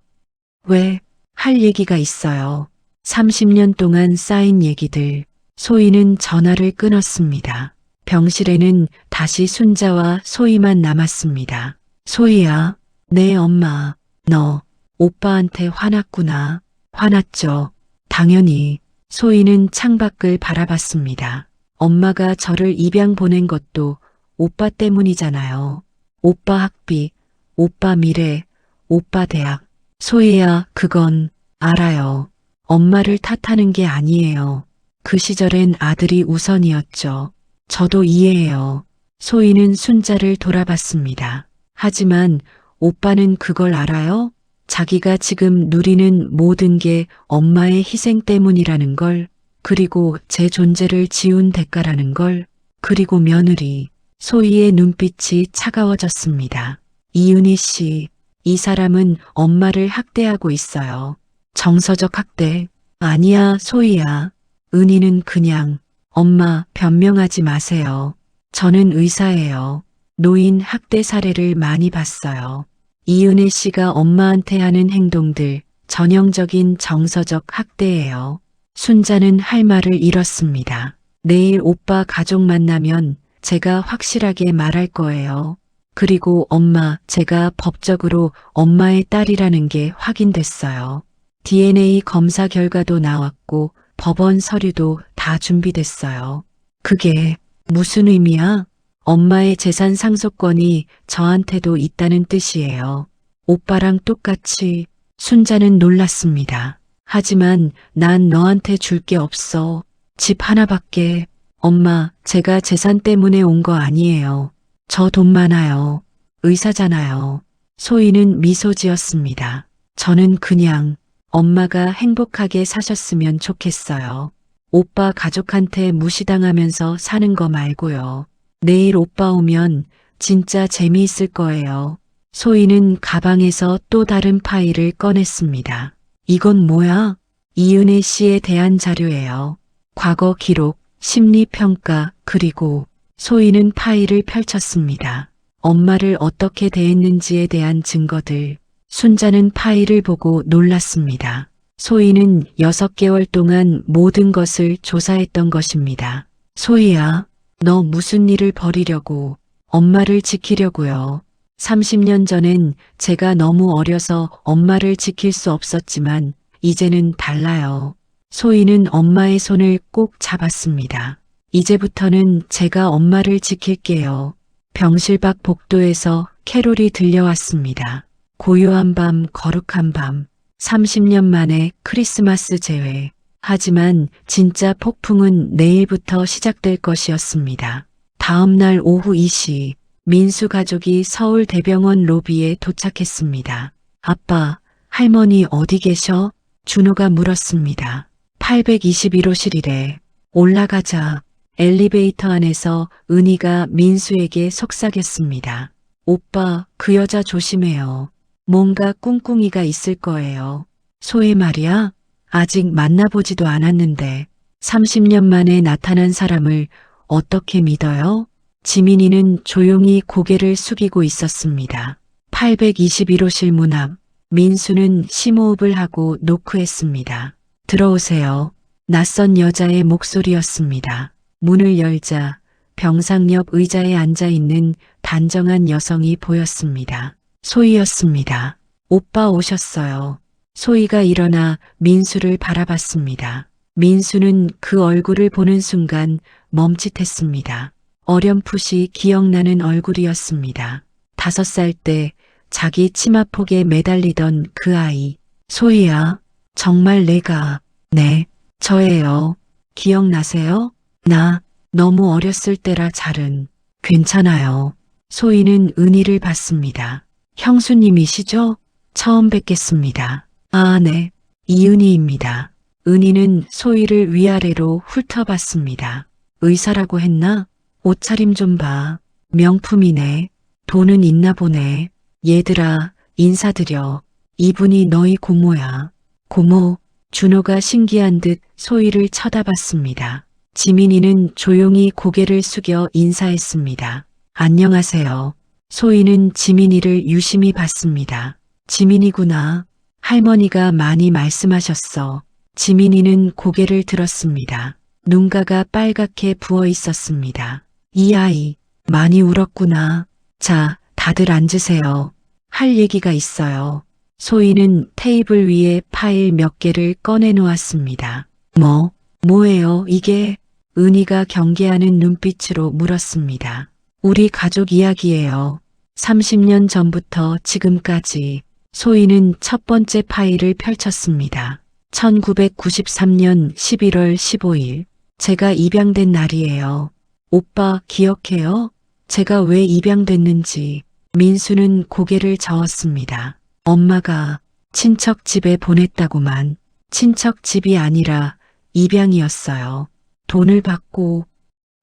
왜? 할 얘기가 있어요. 30년 동안 쌓인 얘기들. 소희는 전화를 끊었습니다. 병실에는 다시 순자와 소희만 남았습니다. 소희야, 네 엄마, 너 오빠한테 화났구나. 화났죠. 당연히. 소희는 창밖을 바라봤습니다. 엄마가 저를 입양 보낸 것도 오빠 때문이잖아요. 오빠 학비, 오빠 미래, 오빠 대학. 소희야, 그건 알아요. 엄마를 탓하는 게 아니에요. 그 시절엔 아들이 우선이었죠. 저도 이해해요. 소희는 순자를 돌아봤습니다. 하지만 오빠는 그걸 알아요? 자기가 지금 누리는 모든 게 엄마의 희생 때문이라는 걸, 그리고 제 존재를 지운 대가라는 걸, 그리고 며느리. 소희의 눈빛이 차가워졌습니다. 이은희 씨, 이 사람은 엄마를 학대하고 있어요. 정서적 학대. 아니야, 소희야. 은희는 그냥, 엄마 변명하지 마세요. 저는 의사예요. 노인 학대 사례를 많이 봤어요. 이은혜 씨가 엄마한테 하는 행동들, 전형적인 정서적 학대예요. 순자는 할 말을 잃었습니다. 내일 오빠 가족 만나면 제가 확실하게 말할 거예요. 그리고 엄마, 제가 법적으로 엄마의 딸이라는 게 확인됐어요. DNA 검사 결과도 나왔고 법원 서류도 다 준비됐어요. 그게 무슨 의미야? 엄마의 재산 상속권이 저한테도 있다는 뜻이에요. 오빠랑 똑같이. 순자는 놀랐습니다. 하지만 난 너한테 줄 게 없어. 집 하나밖에. 엄마, 제가 재산 때문에 온 거 아니에요. 저 돈 많아요. 의사잖아요. 소희는 미소 지었습니다. 저는 그냥 엄마가 행복하게 사셨으면 좋겠어요. 오빠 가족한테 무시당하면서 사는 거 말고요. 내일 오빠 오면 진짜 재미있을 거예요. 소희는 가방에서 또 다른 파일을 꺼냈습니다. 이건 뭐야? 이은혜 씨에 대한 자료예요. 과거 기록, 심리평가, 그리고 소희는 파일을 펼쳤습니다. 엄마를 어떻게 대했는지에 대한 증거들. 순자는 파일을 보고 놀랐습니다. 소희는 6개월 동안 모든 것을 조사했던 것입니다. 소희야, 너 무슨 일을 벌이려고, 엄마를 지키려고요. 30년 전엔 제가 너무 어려서 엄마를 지킬 수 없었지만 이제는 달라요. 소희는 엄마의 손을 꼭 잡았습니다. 이제부터는 제가 엄마를 지킬게요. 병실 밖 복도에서 캐롤이 들려왔습니다. 고요한 밤, 거룩한 밤, 30년 만에 크리스마스 제외. 하지만 진짜 폭풍은 내일부터 시작될 것이었습니다. 다음 날 오후 2시 민수 가족이 서울대병원 로비에 도착했습니다. 아빠, 할머니 어디 계셔? 준호가 물었습니다. 821호실이래. 올라가자. 엘리베이터 안에서 은희가 민수에게 속삭였습니다. 오빠, 그 여자 조심해요. 뭔가 꿍꿍이가 있을 거예요. 소혜 말이야? 아직 만나보지도 않았는데 30년 만에 나타난 사람을 어떻게 믿어요? 지민이는 조용히 고개를 숙이고 있었습니다. 821호실 문 앞, 민수는 심호흡을 하고 노크했습니다. 들어오세요. 낯선 여자의 목소리였습니다. 문을 열자 병상 옆 의자에 앉아있는 단정한 여성이 보였습니다. 소희였습니다. 오빠 오셨어요. 소희가 일어나 민수를 바라봤습니다. 민수는 그 얼굴을 보는 순간 멈칫했습니다. 어렴풋이 기억나는 얼굴이었습니다. 5살 때 자기 치마폭에 매달리던 그 아이. 소희야, 정말 내가, 네, 저예요. 기억나세요? 나 너무 어렸을 때라 잘은. 괜찮아요. 소희는 은희를 봤습니다. 형수님이시죠? 처음 뵙겠습니다. 아, 네. 이은희입니다. 은희는 소희를 위아래로 훑어봤습니다. 의사라고 했나? 옷차림 좀 봐. 명품이네. 돈은 있나 보네. 얘들아, 인사드려. 이분이 너희 고모야. 고모. 준호가 신기한 듯 소희를 쳐다봤습니다. 지민이는 조용히 고개를 숙여 인사했습니다. 안녕하세요. 소희는 지민이를 유심히 봤습니다. 지민이구나. 할머니가 많이 말씀하셨어. 지민이는 고개를 들었습니다. 눈가가 빨갛게 부어 있었습니다. 이 아이, 많이 울었구나. 자, 다들 앉으세요. 할 얘기가 있어요. 소희는 테이블 위에 파일 몇 개를 꺼내 놓았습니다. 뭐예요, 이게? 은희가 경계하는 눈빛으로 물었습니다. 우리 가족 이야기예요. 30년 전부터 지금까지. 소희는 첫 번째 파일을 펼쳤습니다. 1993년 11월 15일. 제가 입양된 날이에요. 오빠 기억해요? 제가 왜 입양됐는지. 민수는 고개를 저었습니다. 엄마가 친척 집에 보냈다고만. 친척 집이 아니라 입양이었어요. 돈을 받고.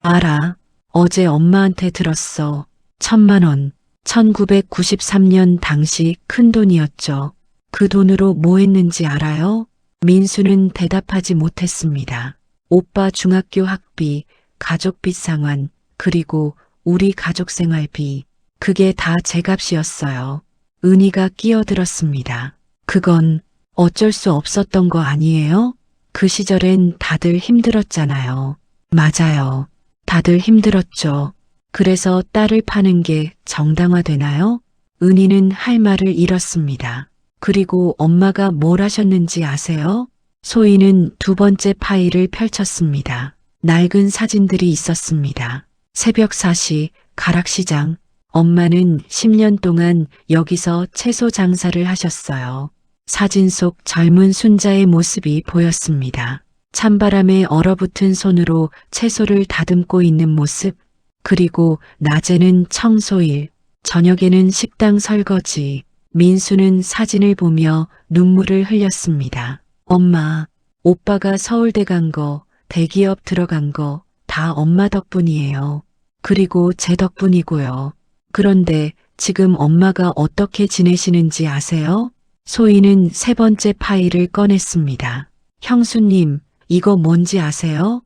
알아. 어제 엄마한테 들었어. 1,000만 원. 1993년 당시 큰 돈이었죠. 그 돈으로 뭐 했는지 알아요? 민수는 대답하지 못했습니다. 오빠 중학교 학비, 가족비 상환, 그리고 우리 가족 생활비. 그게 다 제 값이었어요. 은희가 끼어들었습니다. 그건 어쩔 수 없었던 거 아니에요? 그 시절엔 다들 힘들었잖아요. 맞아요. 다들 힘들었죠. 그래서 딸을 파는 게 정당화되나요? 은희는 할 말을 잃었습니다. 그리고 엄마가 뭘 하셨는지 아세요? 소희는 두 번째 파일을 펼쳤습니다. 낡은 사진들이 있었습니다. 새벽 4시 가락시장. 엄마는 10년 동안 여기서 채소 장사를 하셨어요. 사진 속 젊은 순자의 모습이 보였습니다. 찬바람에 얼어붙은 손으로 채소를 다듬고 있는 모습, 그리고 낮에는 청소일, 저녁에는 식당 설거지. 민수는 사진을 보며 눈물을 흘렸습니다. 엄마, 오빠가 서울대 간 거, 대기업 들어간 거 다 엄마 덕분이에요. 그리고 제 덕분이고요. 그런데 지금 엄마가 어떻게 지내시는지 아세요? 소희는 세 번째 파일을 꺼냈습니다. 형수님, 이거 뭔지 아세요?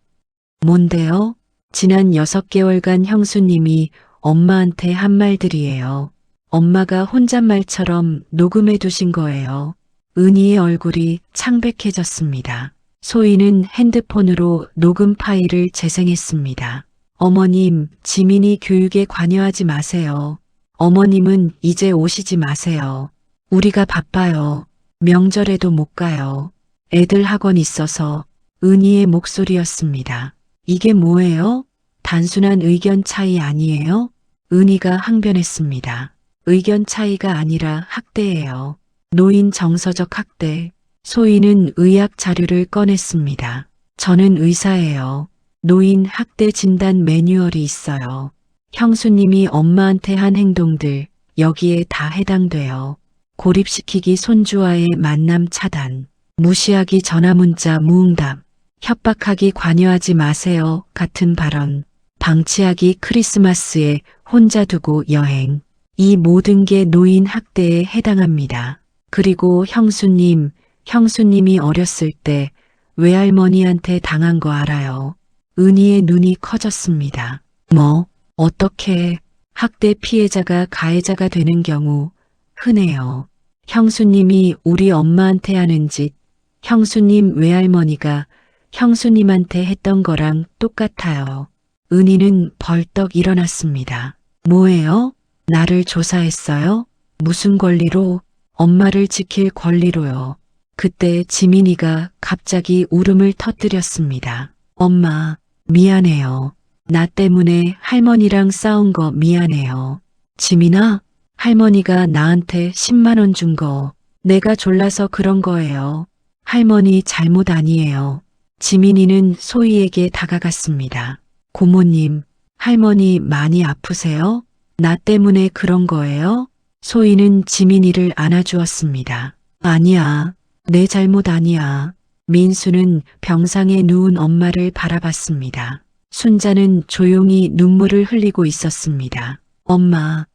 뭔데요? 지난 6개월간 형수님이 엄마한테 한 말들이에요. 엄마가 혼잣말처럼 녹음해 두신 거예요. 은희의 얼굴이 창백해졌습니다. 소희는 핸드폰으로 녹음 파일을 재생했습니다. 어머님, 지민이 교육에 관여하지 마세요. 어머님은 이제 오시지 마세요. 우리가 바빠요. 명절에도 못 가요. 애들 학원 있어서. 은희의 목소리였습니다. 이게 뭐예요? 단순한 의견 차이 아니에요? 은희가 항변했습니다. 의견 차이가 아니라 학대예요. 노인 정서적 학대. 소희는 의학 자료를 꺼냈습니다. 저는 의사예요. 노인 학대 진단 매뉴얼이 있어요. 형수님이 엄마한테 한 행동들 여기에 다 해당돼요. 고립시키기 손주와의 만남 차단, 무시하기 전화문자 무응답, 협박하기 관여하지 마세요 같은 발언, 방치하기 크리스마스에 혼자 두고 여행. 이 모든 게 노인 학대에 해당합니다. 그리고 형수님이 어렸을 때 외할머니한테 당한 거 알아요. 은희의 눈이 커졌습니다. 뭐, 어떻게 학대 피해자가 가해자가 되는 경우 흔해요. 형수님이 우리 엄마한테 하는 짓, 형수님 외할머니가 형수님한테 했던 거랑 똑같아요. 은희는 벌떡 일어났습니다. 뭐예요? 나를 조사했어요? 무슨 권리로? 엄마를 지킬 권리로요. 그때 지민이가 갑자기 울음을 터뜨렸습니다. 엄마, 미안해요. 나 때문에 할머니랑 싸운 거 미안해요. 지민아, 할머니가 나한테 10만 원 준 거 내가 졸라서 그런 거예요. 할머니 잘못 아니에요. 지민이는 소희에게 다가갔습니다. 고모님, 할머니 많이 아프세요? 나 때문에 그런 거예요? 소희는 지민이를 안아주었습니다. 아니야, 내 잘못 아니야. 민수는 병상에 누운 엄마를 바라봤습니다. 순자는 조용히 눈물을 흘리고 있었습니다. 엄마.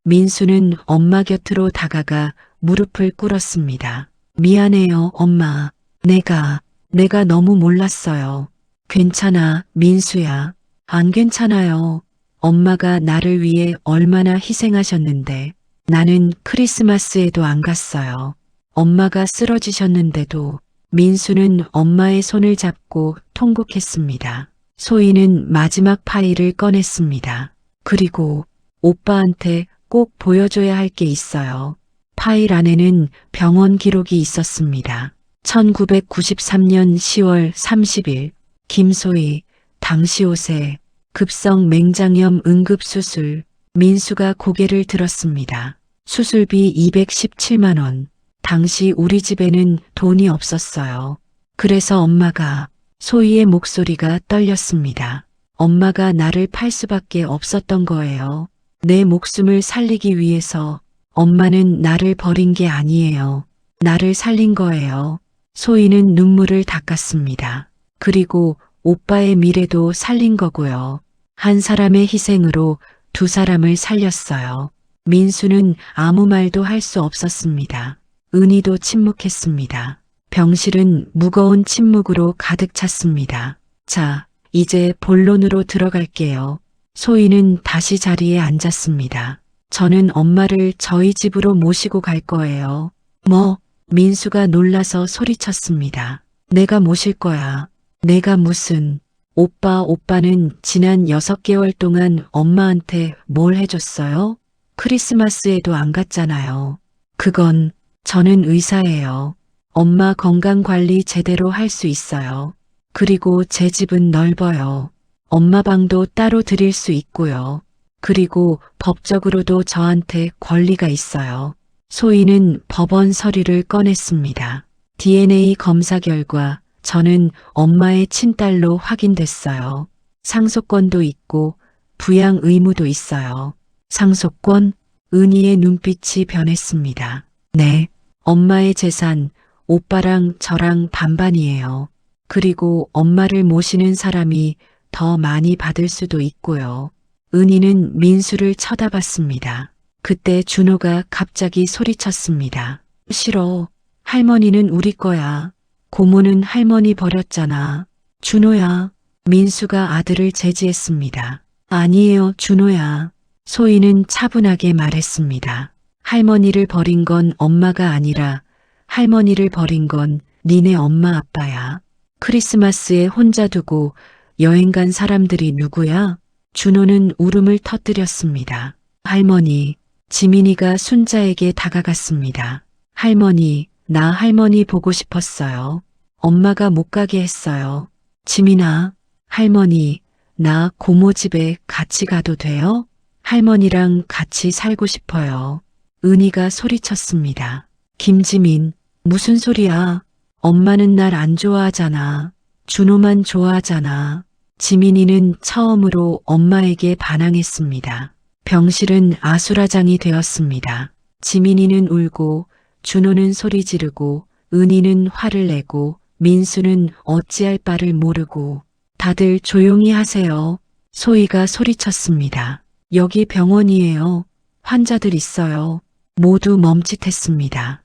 민수는 엄마 곁으로 다가가 무릎을 꿇었습니다. 미안해요, 엄마. 내가 너무 몰랐어요. 괜찮아, 민수야. 안 괜찮아요. 엄마가 나를 위해 얼마나 희생하셨는데 나는 크리스마스에도 안 갔어요. 엄마가 쓰러지셨는데도. 민수는 엄마의 손을 잡고 통곡했습니다. 소희는 마지막 파일을 꺼냈습니다. 그리고 오빠한테 꼭 보여줘야 할 게 있어요. 파일 안에는 병원 기록이 있었습니다. 1993년 10월 30일 김소희 당시 5세 급성 맹장염 응급수술. 민수가 고개를 들었습니다. 수술비 217만 원. 당시 우리 집에는 돈이 없었어요. 그래서 엄마가. 소희의 목소리가 떨렸습니다. 엄마가 나를 팔 수밖에 없었던 거예요. 내 목숨을 살리기 위해서. 엄마는 나를 버린 게 아니에요. 나를 살린 거예요. 소희는 눈물을 닦았습니다. 그리고 오빠의 미래도 살린 거고요. 한 사람의 희생으로 두 사람을 살렸어요. 민수는 아무 말도 할 수 없었습니다. 은희도 침묵했습니다. 병실은 무거운 침묵으로 가득 찼습니다. 자, 이제 본론으로 들어갈게요. 소희는 다시 자리에 앉았습니다. 저는 엄마를 저희 집으로 모시고 갈 거예요. 뭐? 민수가 놀라서 소리쳤습니다. 내가 모실 거야. 내가 무슨. 오빠는 지난 6개월 동안 엄마한테 뭘 해줬어요? 크리스마스에도 안 갔잖아요. 그건 저는 의사예요. 엄마 건강관리 제대로 할 수 있어요. 그리고 제 집은 넓어요. 엄마 방도 따로 드릴 수 있고요. 그리고 법적으로도 저한테 권리가 있어요. 소희는 법원 서류를 꺼냈습니다. DNA 검사 결과 저는 엄마의 친딸로 확인됐어요. 상속권도 있고 부양 의무도 있어요. 상속권? 은희의 눈빛이 변했습니다. 네, 엄마의 재산, 오빠랑 저랑 반반이에요. 그리고 엄마를 모시는 사람이 더 많이 받을 수도 있고요. 은희는 민수를 쳐다봤습니다. 그때 준호가 갑자기 소리쳤습니다. 싫어. 할머니는 우리 거야. 고모는 할머니 버렸잖아. 준호야. 민수가 아들을 제지했습니다. 아니에요, 준호야. 소희는 차분하게 말했습니다. 할머니를 버린 건 엄마가 아니라 할머니를 버린 건 니네 엄마 아빠야. 크리스마스에 혼자 두고 여행 간 사람들이 누구야? 준호는 울음을 터뜨렸습니다. 할머니. 지민이가 순자에게 다가갔습니다. 할머니, 나 할머니 보고 싶었어요. 엄마가 못 가게 했어요. 지민아, 할머니, 나 고모 집에 같이 가도 돼요? 할머니랑 같이 살고 싶어요. 은희가 소리쳤습니다. 김지민, 무슨 소리야? 엄마는 날 안 좋아하잖아. 준호만 좋아하잖아. 지민이는 처음으로 엄마에게 반항했습니다. 병실은 아수라장이 되었습니다. 지민이는 울고, 준호는 소리 지르고, 은희는 화를 내고, 민수는 어찌할 바를 모르고, 다들 조용히 하세요. 소희가 소리쳤습니다. 여기 병원이에요. 환자들 있어요. 모두 멈칫했습니다.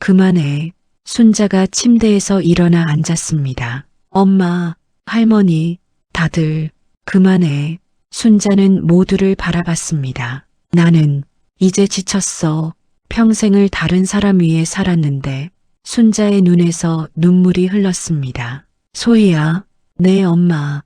그만해. 순자가 침대에서 일어나 앉았습니다. 엄마, 할머니, 다들 그만해. 순자는 모두를 바라봤습니다. 나는 이제 지쳤어. 평생을 다른 사람 위해 살았는데 순자의 눈에서 눈물이 흘렀습니다. 소희야, 네 엄마,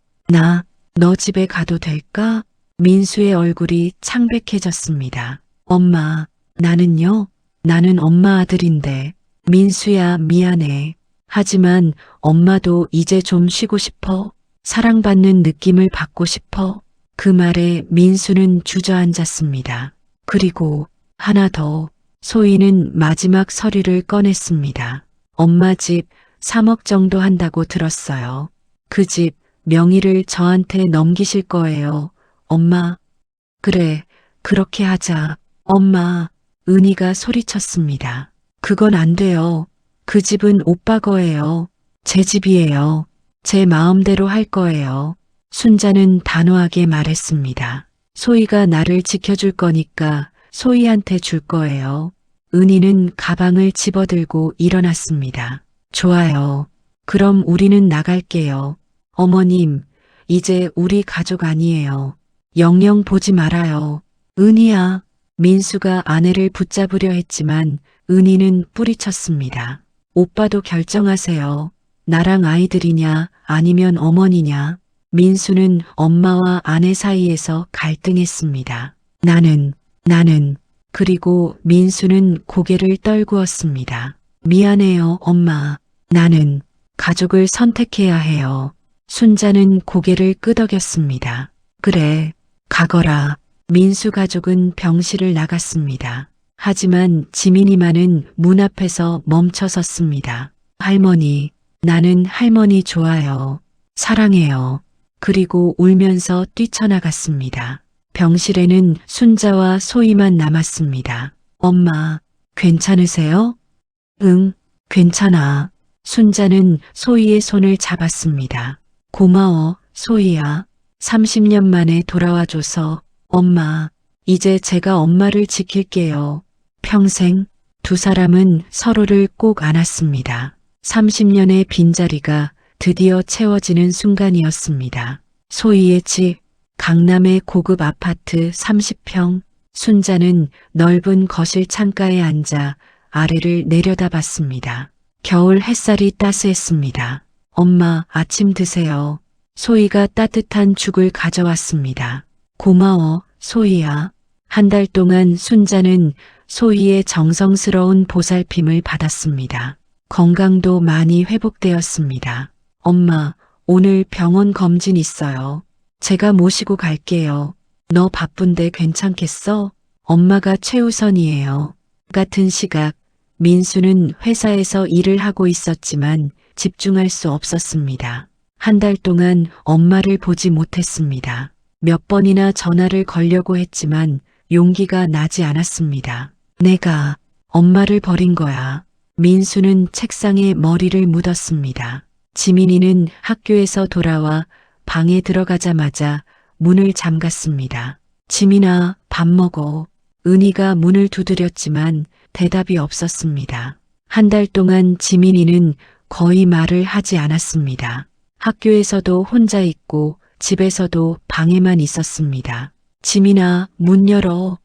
너 집에 가도 될까? 민수의 얼굴이 창백해졌습니다. 엄마, 나는요? 나는 엄마 아들인데. 민수야, 미안해. 하지만 엄마도 이제 좀 쉬고 싶어. 사랑받는 느낌을 받고 싶어. 그 말에 민수는 주저앉았습니다. 그리고 하나 더. 소희는 마지막 서류를 꺼냈습니다. 엄마 집 3억 정도 한다고 들었어요. 그 집 명의를 저한테 넘기실 거예요. 엄마. 그래, 그렇게 하자. 엄마. 은희가 소리쳤습니다. 그건 안 돼요. 그 집은 오빠 거예요. 제 집이에요. 제 마음대로 할 거예요. 순자는 단호하게 말했습니다. 소희가 나를 지켜줄 거니까 소희한테 줄 거예요. 은희는 가방을 집어들고 일어났습니다. 좋아요. 그럼 우리는 나갈게요. 어머님, 이제 우리 가족 아니에요. 영영 보지 말아요. 은희야. 민수가 아내를 붙잡으려 했지만 은희는 뿌리쳤습니다. 오빠도 결정하세요. 나랑 아이들이냐 아니면 어머니냐. 민수는 엄마와 아내 사이에서 갈등했습니다. 나는. 그리고 민수는 고개를 떨구었습니다. 미안해요, 엄마. 나는 가족을 선택해야 해요. 순자는 고개를 끄덕였습니다. 그래, 가거라. 민수 가족은 병실을 나갔습니다. 하지만 지민이만은 문 앞에서 멈춰 섰습니다. 할머니, 나는 할머니 좋아요. 사랑해요. 그리고 울면서 뛰쳐나갔습니다. 병실에는 순자와 소희만 남았습니다. 엄마, 괜찮으세요? 응, 괜찮아. 순자는 소희의 손을 잡았습니다. 고마워, 소희야. 30년 만에 돌아와줘서. 엄마, 이제 제가 엄마를 지킬게요. 평생. 두 사람은 서로를 꼭 안았습니다. 30년의 빈자리가 드디어 채워지는 순간이었습니다. 소희의 집, 강남의 고급 아파트 30평. 순자는 넓은 거실 창가에 앉아 아래를 내려다봤습니다. 겨울 햇살이 따스했습니다. 엄마, 아침 드세요. 소희가 따뜻한 죽을 가져왔습니다. 고마워, 소희야. 한 달 동안 순자는 소희의 정성스러운 보살핌을 받았습니다. 건강도 많이 회복되었습니다. 엄마, 오늘 병원 검진 있어요. 제가 모시고 갈게요. 너 바쁜데 괜찮겠어? 엄마가 최우선이에요. 같은 시각, 민수는 회사에서 일을 하고 있었지만 집중할 수 없었습니다. 한 달 동안 엄마를 보지 못했습니다. 몇 번이나 전화를 걸려고 했지만 용기가 나지 않았습니다. 내가 엄마를 버린 거야. 민수는 책상에 머리를 묻었습니다. 지민이는 학교에서 돌아와 방에 들어가자마자 문을 잠갔습니다. 지민아, 밥 먹어. 은희가 문을 두드렸지만 대답이 없었습니다. 한 달 동안 지민이는 거의 말을 하지 않았습니다. 학교에서도 혼자 있고 집에서도 방에만 있었습니다. 지민아, 문 열어.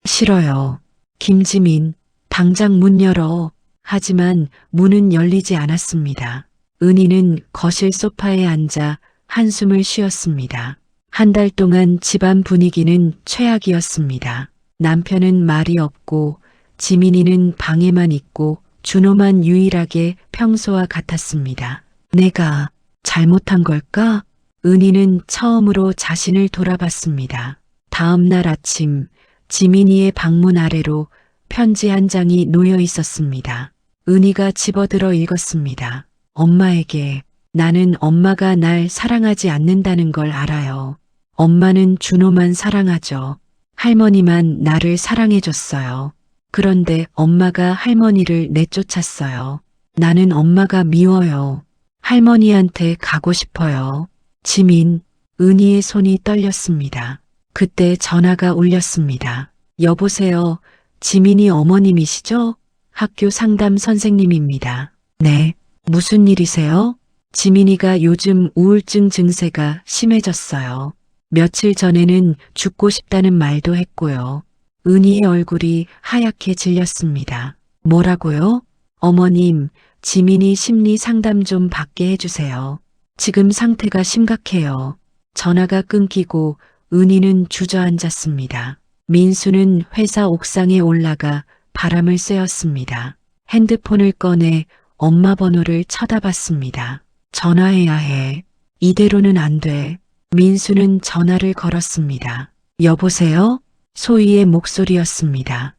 싫어요. 김지민, 당장 문 열어. 하지만 문은 열리지 않았습니다. 은희는 거실 소파에 앉아 한숨을 쉬었습니다. 한 달 동안 집안 분위기는 최악이었습니다. 남편은 말이 없고 지민이는 방에만 있고 준호만 유일하게 평소와 같았습니다. 내가 잘못한 걸까? 은희는 처음으로 자신을 돌아봤습니다. 다음 날 아침 지민이의 방문 아래로 편지 한 장이 놓여 있었습니다. 은희가 집어들어 읽었습니다. 엄마에게 나는 엄마가 날 사랑하지 않는다는 걸 알아요. 엄마는 준호만 사랑하죠. 할머니만 나를 사랑해줬어요. 그런데 엄마가 할머니를 내쫓았어요. 나는 엄마가 미워요. 할머니한테 가고 싶어요. 지민, 은희의 손이 떨렸습니다. 그때 전화가 울렸습니다. 여보세요. 지민이 어머님이시죠? 학교 상담 선생님입니다. 네. 무슨 일이세요? 지민이가 요즘 우울증 증세가 심해졌어요. 며칠 전에는 죽고 싶다는 말도 했고요. 은희의 얼굴이 하얗게 질렸습니다. 뭐라고요? 어머님, 지민이 심리 상담 좀 받게 해주세요. 지금 상태가 심각해요. 전화가 끊기고 은희는 주저앉았습니다. 민수는 회사 옥상에 올라가 바람을 쐬었습니다. 핸드폰을 꺼내 엄마 번호를 쳐다봤습니다. 전화해야 해. 이대로는 안 돼. 민수는 전화를 걸었습니다. 여보세요? 소희의 목소리였습니다.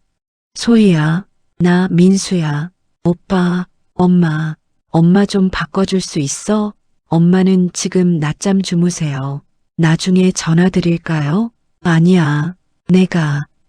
소희야, 나 민수야. 오빠, 엄마 좀 바꿔줄 수 있어? 엄마는 지금 낮잠 주무세요. 나중에 전화 드릴까요? 아니야.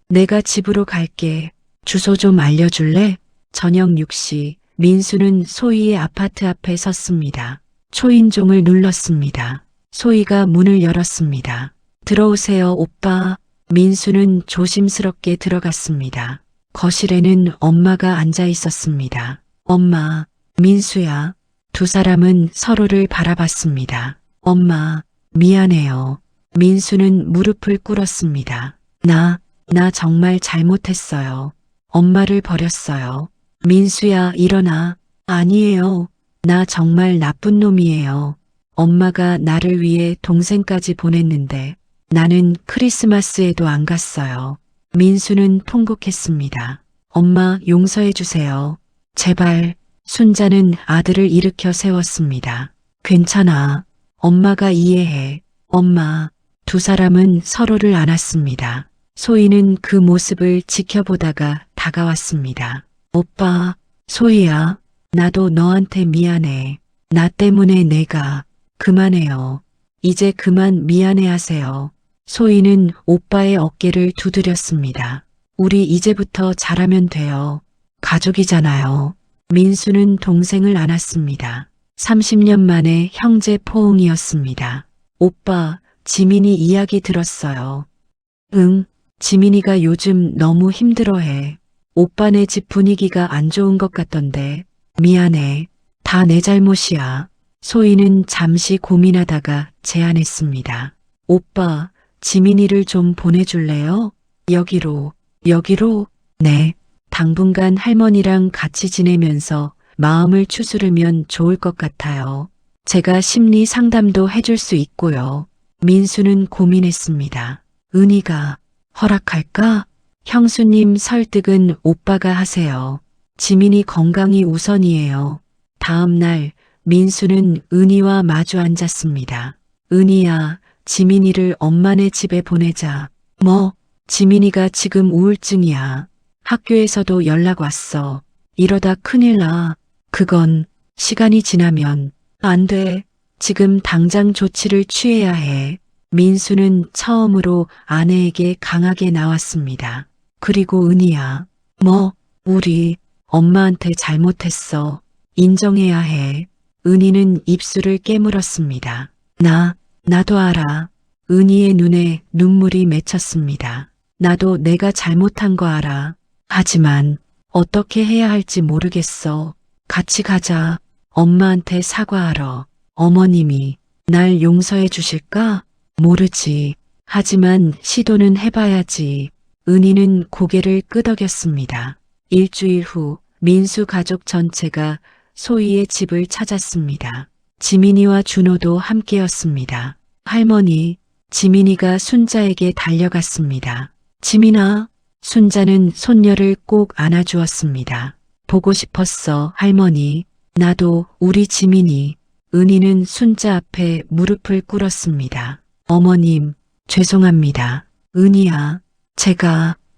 내가 집으로 갈게. 주소 좀 알려줄래? 저녁 6시, 민수는 소희의 아파트 앞에 섰습니다. 초인종을 눌렀습니다. 소희가 문을 열었습니다. 들어오세요, 오빠. 민수는 조심스럽게 들어갔습니다. 거실에는 엄마가 앉아 있었습니다. 엄마, 민수야. 두 사람은 서로를 바라봤습니다. 엄마, 미안해요. 민수는 무릎을 꿇었습니다. 나 정말 잘못했어요. 엄마를 버렸어요. 민수야, 일어나. 아니에요. 나 정말 나쁜 놈이에요. 엄마가 나를 위해 동생까지 보냈는데 나는 크리스마스에도 안 갔어요. 민수는 통곡했습니다. 엄마, 용서해 주세요. 제발. 순자는 아들을 일으켜 세웠습니다. 괜찮아. 엄마가 이해해. 엄마. 두 사람은 서로를 안았습니다. 소희는 그 모습을 지켜보다가 다가왔습니다. 오빠, 소희야, 나도 너한테 미안해. 나 때문에 내가. 그만해요. 이제 그만 미안해하세요. 소희는 오빠의 어깨를 두드렸습니다. 우리 이제부터 잘하면 돼요. 가족이잖아요. 민수는 동생을 안았습니다. 30년 만에 형제 포옹이었습니다. 오빠, 지민이 이야기 들었어요. 응, 지민이가 요즘 너무 힘들어해. 오빠네 집 분위기가 안 좋은 것 같던데. 미안해. 다 내 잘못이야. 소희는 잠시 고민하다가 제안했습니다. 오빠, 지민이를 좀 보내줄래요? 여기로. 네. 당분간 할머니랑 같이 지내면서 마음을 추스르면 좋을 것 같아요. 제가 심리 상담도 해줄 수 있고요. 민수는 고민했습니다. 은희가 허락할까? 형수님 설득은 오빠가 하세요. 지민이 건강이 우선이에요. 다음 날 민수는 은희와 마주 앉았습니다. 은희야, 지민이를 엄마네 집에 보내자. 뭐? 지민이가 지금 우울증이야. 학교에서도 연락 왔어. 이러다 큰일 나. 그건 시간이 지나면 안 돼. 지금 당장 조치를 취해야 해. 민수는 처음으로 아내에게 강하게 나왔습니다. 그리고 은희야, 우리 엄마한테 잘못했어. 인정해야 해. 은희는 입술을 깨물었습니다. 나도 알아. 은희의 눈에 눈물이 맺혔습니다. 나도 내가 잘못한 거 알아. 하지만 어떻게 해야 할지 모르겠어. 같이 가자. 엄마한테 사과하러. 어머님이 날 용서해 주실까? 모르지. 하지만 시도는 해봐야지. 은희는 고개를 끄덕였습니다. 일주일 후 민수 가족 전체가 소희의 집을 찾았습니다. 지민이와 준호도 함께였습니다. 할머니, 지민이가 순자에게 달려갔습니다. 지민아, 순자는 손녀를 꼭 안아주었습니다. 보고 싶었어, 할머니. 나도 우리 지민이. 은희는 순자 앞에 무릎을 꿇었습니다. 어머님, 죄송합니다. 은희야,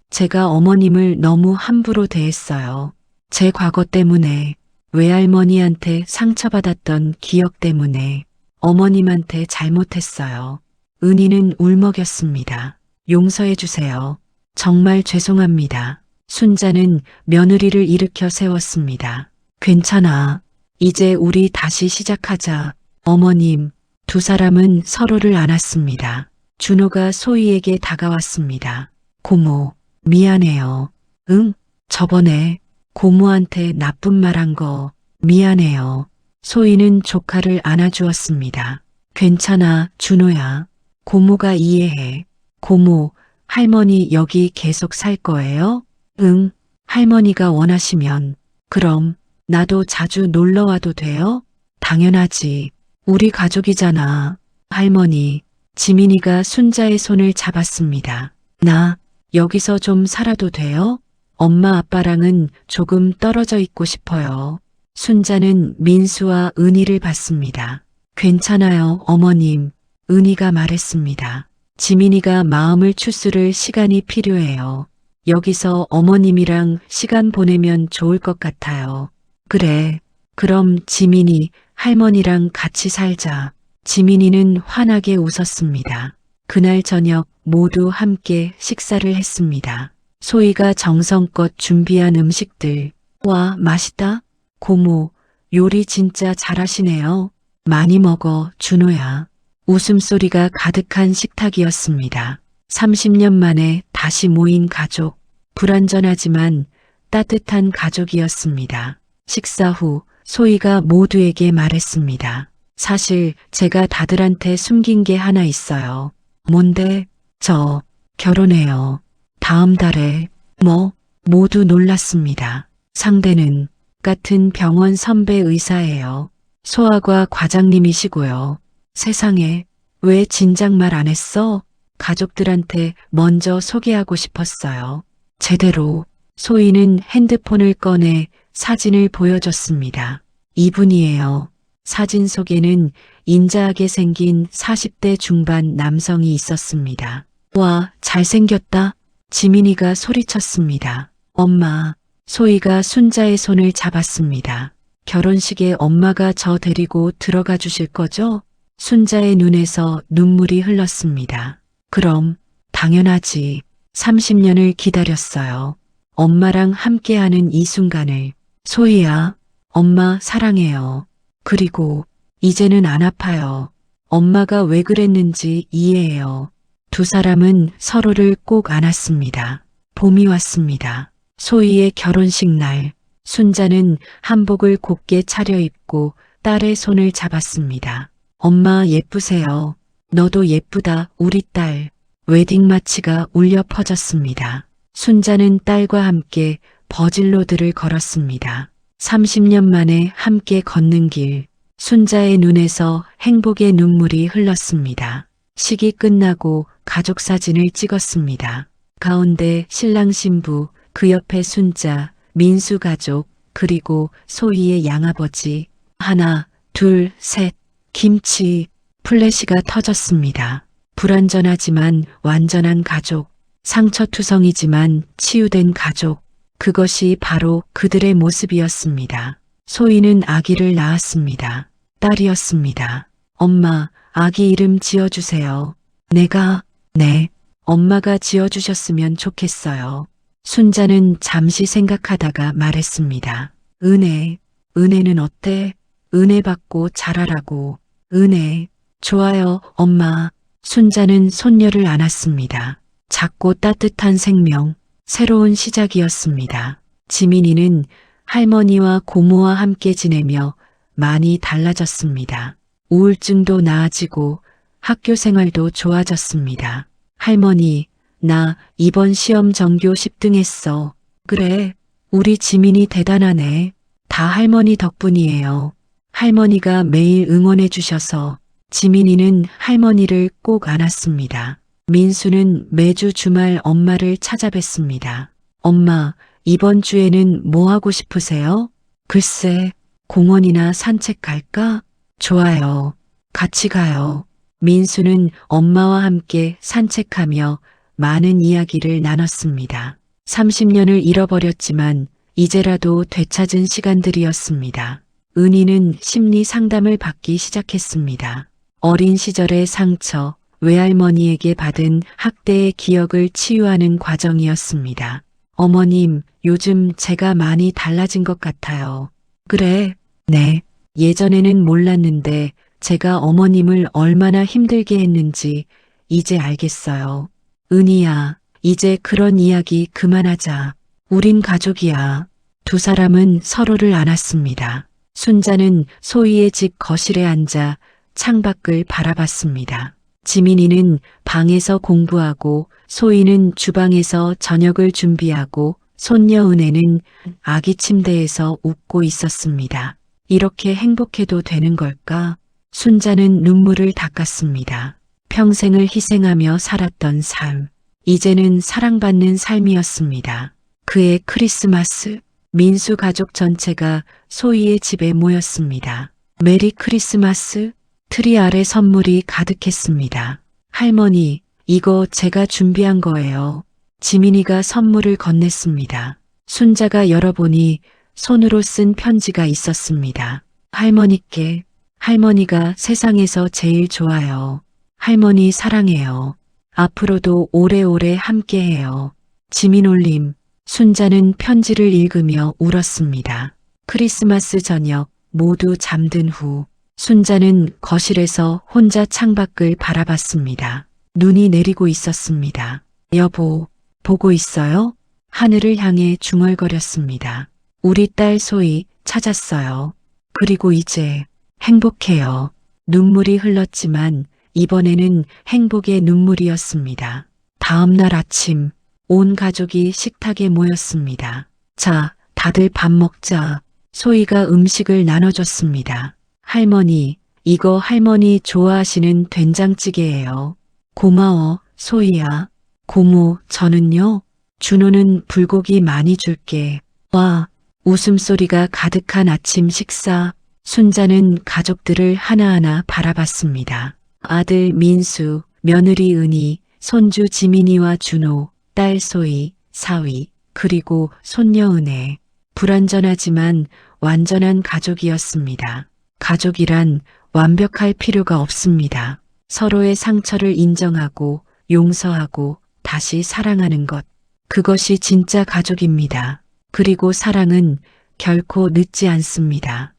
제가 어머님을 너무 함부로 대했어요. 제 과거 때문에, 외할머니한테 상처받았던 기억 때문에 어머님한테 잘못했어요. 은희는 울먹였습니다. 용서해 주세요. 정말 죄송합니다. 순자는 며느리를 일으켜 세웠습니다. 괜찮아. 이제 우리 다시 시작하자. 어머님, 두 사람은 서로를 안았습니다. 준호가 소희에게 다가왔습니다. 고모, 미안해요. 응? 저번에 고모한테 나쁜 말 한 거 미안해요. 소희는 조카를 안아주었습니다. 괜찮아, 준호야. 고모가 이해해. 고모, 할머니 여기 계속 살 거예요? 응, 할머니가 원하시면. 그럼 나도 자주 놀러 와도 돼요? 당연하지. 우리 가족이잖아. 할머니, 지민이가 순자의 손을 잡았습니다. 나 여기서 좀 살아도 돼요? 엄마 아빠랑은 조금 떨어져 있고 싶어요. 순자는 민수와 은희를 봤습니다. 괜찮아요, 어머님. 은희가 말했습니다. 지민이가 마음을 추스를 시간이 필요해요. 여기서 어머님이랑 시간 보내면 좋을 것 같아요. 그래, 그럼 지민이 할머니랑 같이 살자. 지민이는 환하게 웃었습니다. 그날 저녁 모두 함께 식사를 했습니다. 소희가 정성껏 준비한 음식들. 와, 맛있다. 고모, 요리 진짜 잘하시네요. 많이 먹어, 준호야. 웃음소리가 가득한 식탁이었습니다. 30년 만에 다시 모인 가족. 불완전하지만 따뜻한 가족이었습니다. 식사 후 소희가 모두에게 말했습니다. 사실 제가 다들한테 숨긴 게 하나 있어요. 뭔데? 저 결혼해요. 다음 달에. 뭐? 모두 놀랐습니다. 상대는 같은 병원 선배 의사예요. 소아과 과장님이시고요. 세상에, 왜 진작 말 안 했어? 가족들한테 먼저 소개하고 싶었어요. 제대로. 소희는 핸드폰을 꺼내 사진을 보여줬습니다. 이분이에요. 사진 속에는 인자하게 생긴 40대 중반 남성이 있었습니다. 와, 잘생겼다. 지민이가 소리쳤습니다. 엄마, 소희가 순자의 손을 잡았습니다. 결혼식에 엄마가 저 데리고 들어가 주실 거죠? 순자의 눈에서 눈물이 흘렀습니다. 그럼, 당연하지. 30년을 기다렸어요. 엄마랑 함께하는 이 순간을. 소희야, 엄마 사랑해요. 그리고 이제는 안 아파요. 엄마가 왜 그랬는지 이해해요. 두 사람은 서로를 꼭 안았습니다. 봄이 왔습니다. 소희의 결혼식 날, 순자는 한복을 곱게 차려입고 딸의 손을 잡았습니다. 엄마 예쁘세요. 너도 예쁘다, 우리 딸. 웨딩 마치가 울려 퍼졌습니다. 순자는 딸과 함께 버질로드를 걸었습니다. 30년 만에 함께 걷는 길, 순자의 눈에서 행복의 눈물이 흘렀습니다. 식이 끝나고 가족 사진을 찍었습니다. 가운데 신랑 신부, 그 옆에 순자, 민수 가족, 그리고 소희의 양아버지. 하나, 둘, 셋. 김치, 플래시가 터졌습니다. 불완전하지만 완전한 가족. 상처투성이지만 치유된 가족. 그것이 바로 그들의 모습이었습니다. 소희는 아기를 낳았습니다. 딸이었습니다. 엄마, 아기 이름 지어주세요. 내가, 네, 엄마가 지어주셨으면 좋겠어요. 순자는 잠시 생각하다가 말했습니다. 은혜, 은혜는 어때? 은혜 받고 자라라고. 은혜, 좋아요, 엄마. 순자는 손녀를 안았습니다. 작고 따뜻한 생명, 새로운 시작이었습니다. 지민이는 할머니와 고모와 함께 지내며 많이 달라졌습니다. 우울증도 나아지고 학교 생활도 좋아졌습니다. 할머니, 나 이번 시험 전교 10등 했어. 그래, 우리 지민이 대단하네. 다 할머니 덕분이에요. 할머니가 매일 응원해 주셔서 지민이는 할머니를 꼭 안았습니다. 민수는 매주 주말 엄마를 찾아뵀습니다. 엄마, 이번 주에는 뭐 하고 싶으세요? 글쎄, 공원이나 산책 갈까? 좋아요. 같이 가요. 민수는 엄마와 함께 산책하며 많은 이야기를 나눴습니다. 30년을 잃어버렸지만 이제라도 되찾은 시간들이었습니다. 은희는 심리 상담을 받기 시작했습니다. 어린 시절의 상처, 외할머니에게 받은 학대의 기억을 치유하는 과정이었습니다. 어머님, 요즘 제가 많이 달라진 것 같아요. 그래? 네. 예전에는 몰랐는데 제가 어머님을 얼마나 힘들게 했는지 이제 알겠어요. 은희야, 이제 그런 이야기 그만하자. 우린 가족이야. 두 사람은 서로를 안았습니다. 순자는 소희의 집 거실에 앉아 창밖을 바라봤습니다. 지민이는 방에서 공부하고 소희는 주방에서 저녁을 준비하고 손녀 은혜는 아기 침대에서 웃고 있었습니다. 이렇게 행복해도 되는 걸까? 순자는 눈물을 닦았습니다. 평생을 희생하며 살았던 삶. 이제는 사랑받는 삶이었습니다. 그의 크리스마스. 민수 가족 전체가 소희의 집에 모였습니다. 메리 크리스마스. 트리 아래 선물이 가득했습니다. 할머니, 이거 제가 준비한 거예요. 지민이가 선물을 건넸습니다. 순자가 열어보니 손으로 쓴 편지가 있었습니다. 할머니께, 할머니가 세상에서 제일 좋아요. 할머니 사랑해요. 앞으로도 오래오래 함께해요. 지민올림. 순자는 편지를 읽으며 울었습니다. 크리스마스 저녁 모두 잠든 후 순자는 거실에서 혼자 창밖을 바라봤습니다. 눈이 내리고 있었습니다. 여보, 보고 있어요? 하늘을 향해 중얼거렸습니다. 우리 딸 소희 찾았어요. 그리고 이제 행복해요. 눈물이 흘렀지만 이번에는 행복의 눈물이었습니다. 다음 날 아침 온 가족이 식탁에 모였습니다. 자, 다들 밥 먹자. 소희가 음식을 나눠줬습니다. 할머니, 이거 할머니 좋아하시는 된장찌개예요. 고마워, 소희야. 고모, 저는요? 준호는 불고기 많이 줄게. 와, 웃음소리가 가득한 아침 식사. 순자는 가족들을 하나하나 바라봤습니다. 아들 민수, 며느리 은희, 손주 지민이와 준호, 딸 소희, 사위, 그리고 손녀 은혜. 불완전하지만 완전한 가족이었습니다. 가족이란 완벽할 필요가 없습니다. 서로의 상처를 인정하고 용서하고 다시 사랑하는 것. 그것이 진짜 가족입니다. 그리고 사랑은 결코 늦지 않습니다.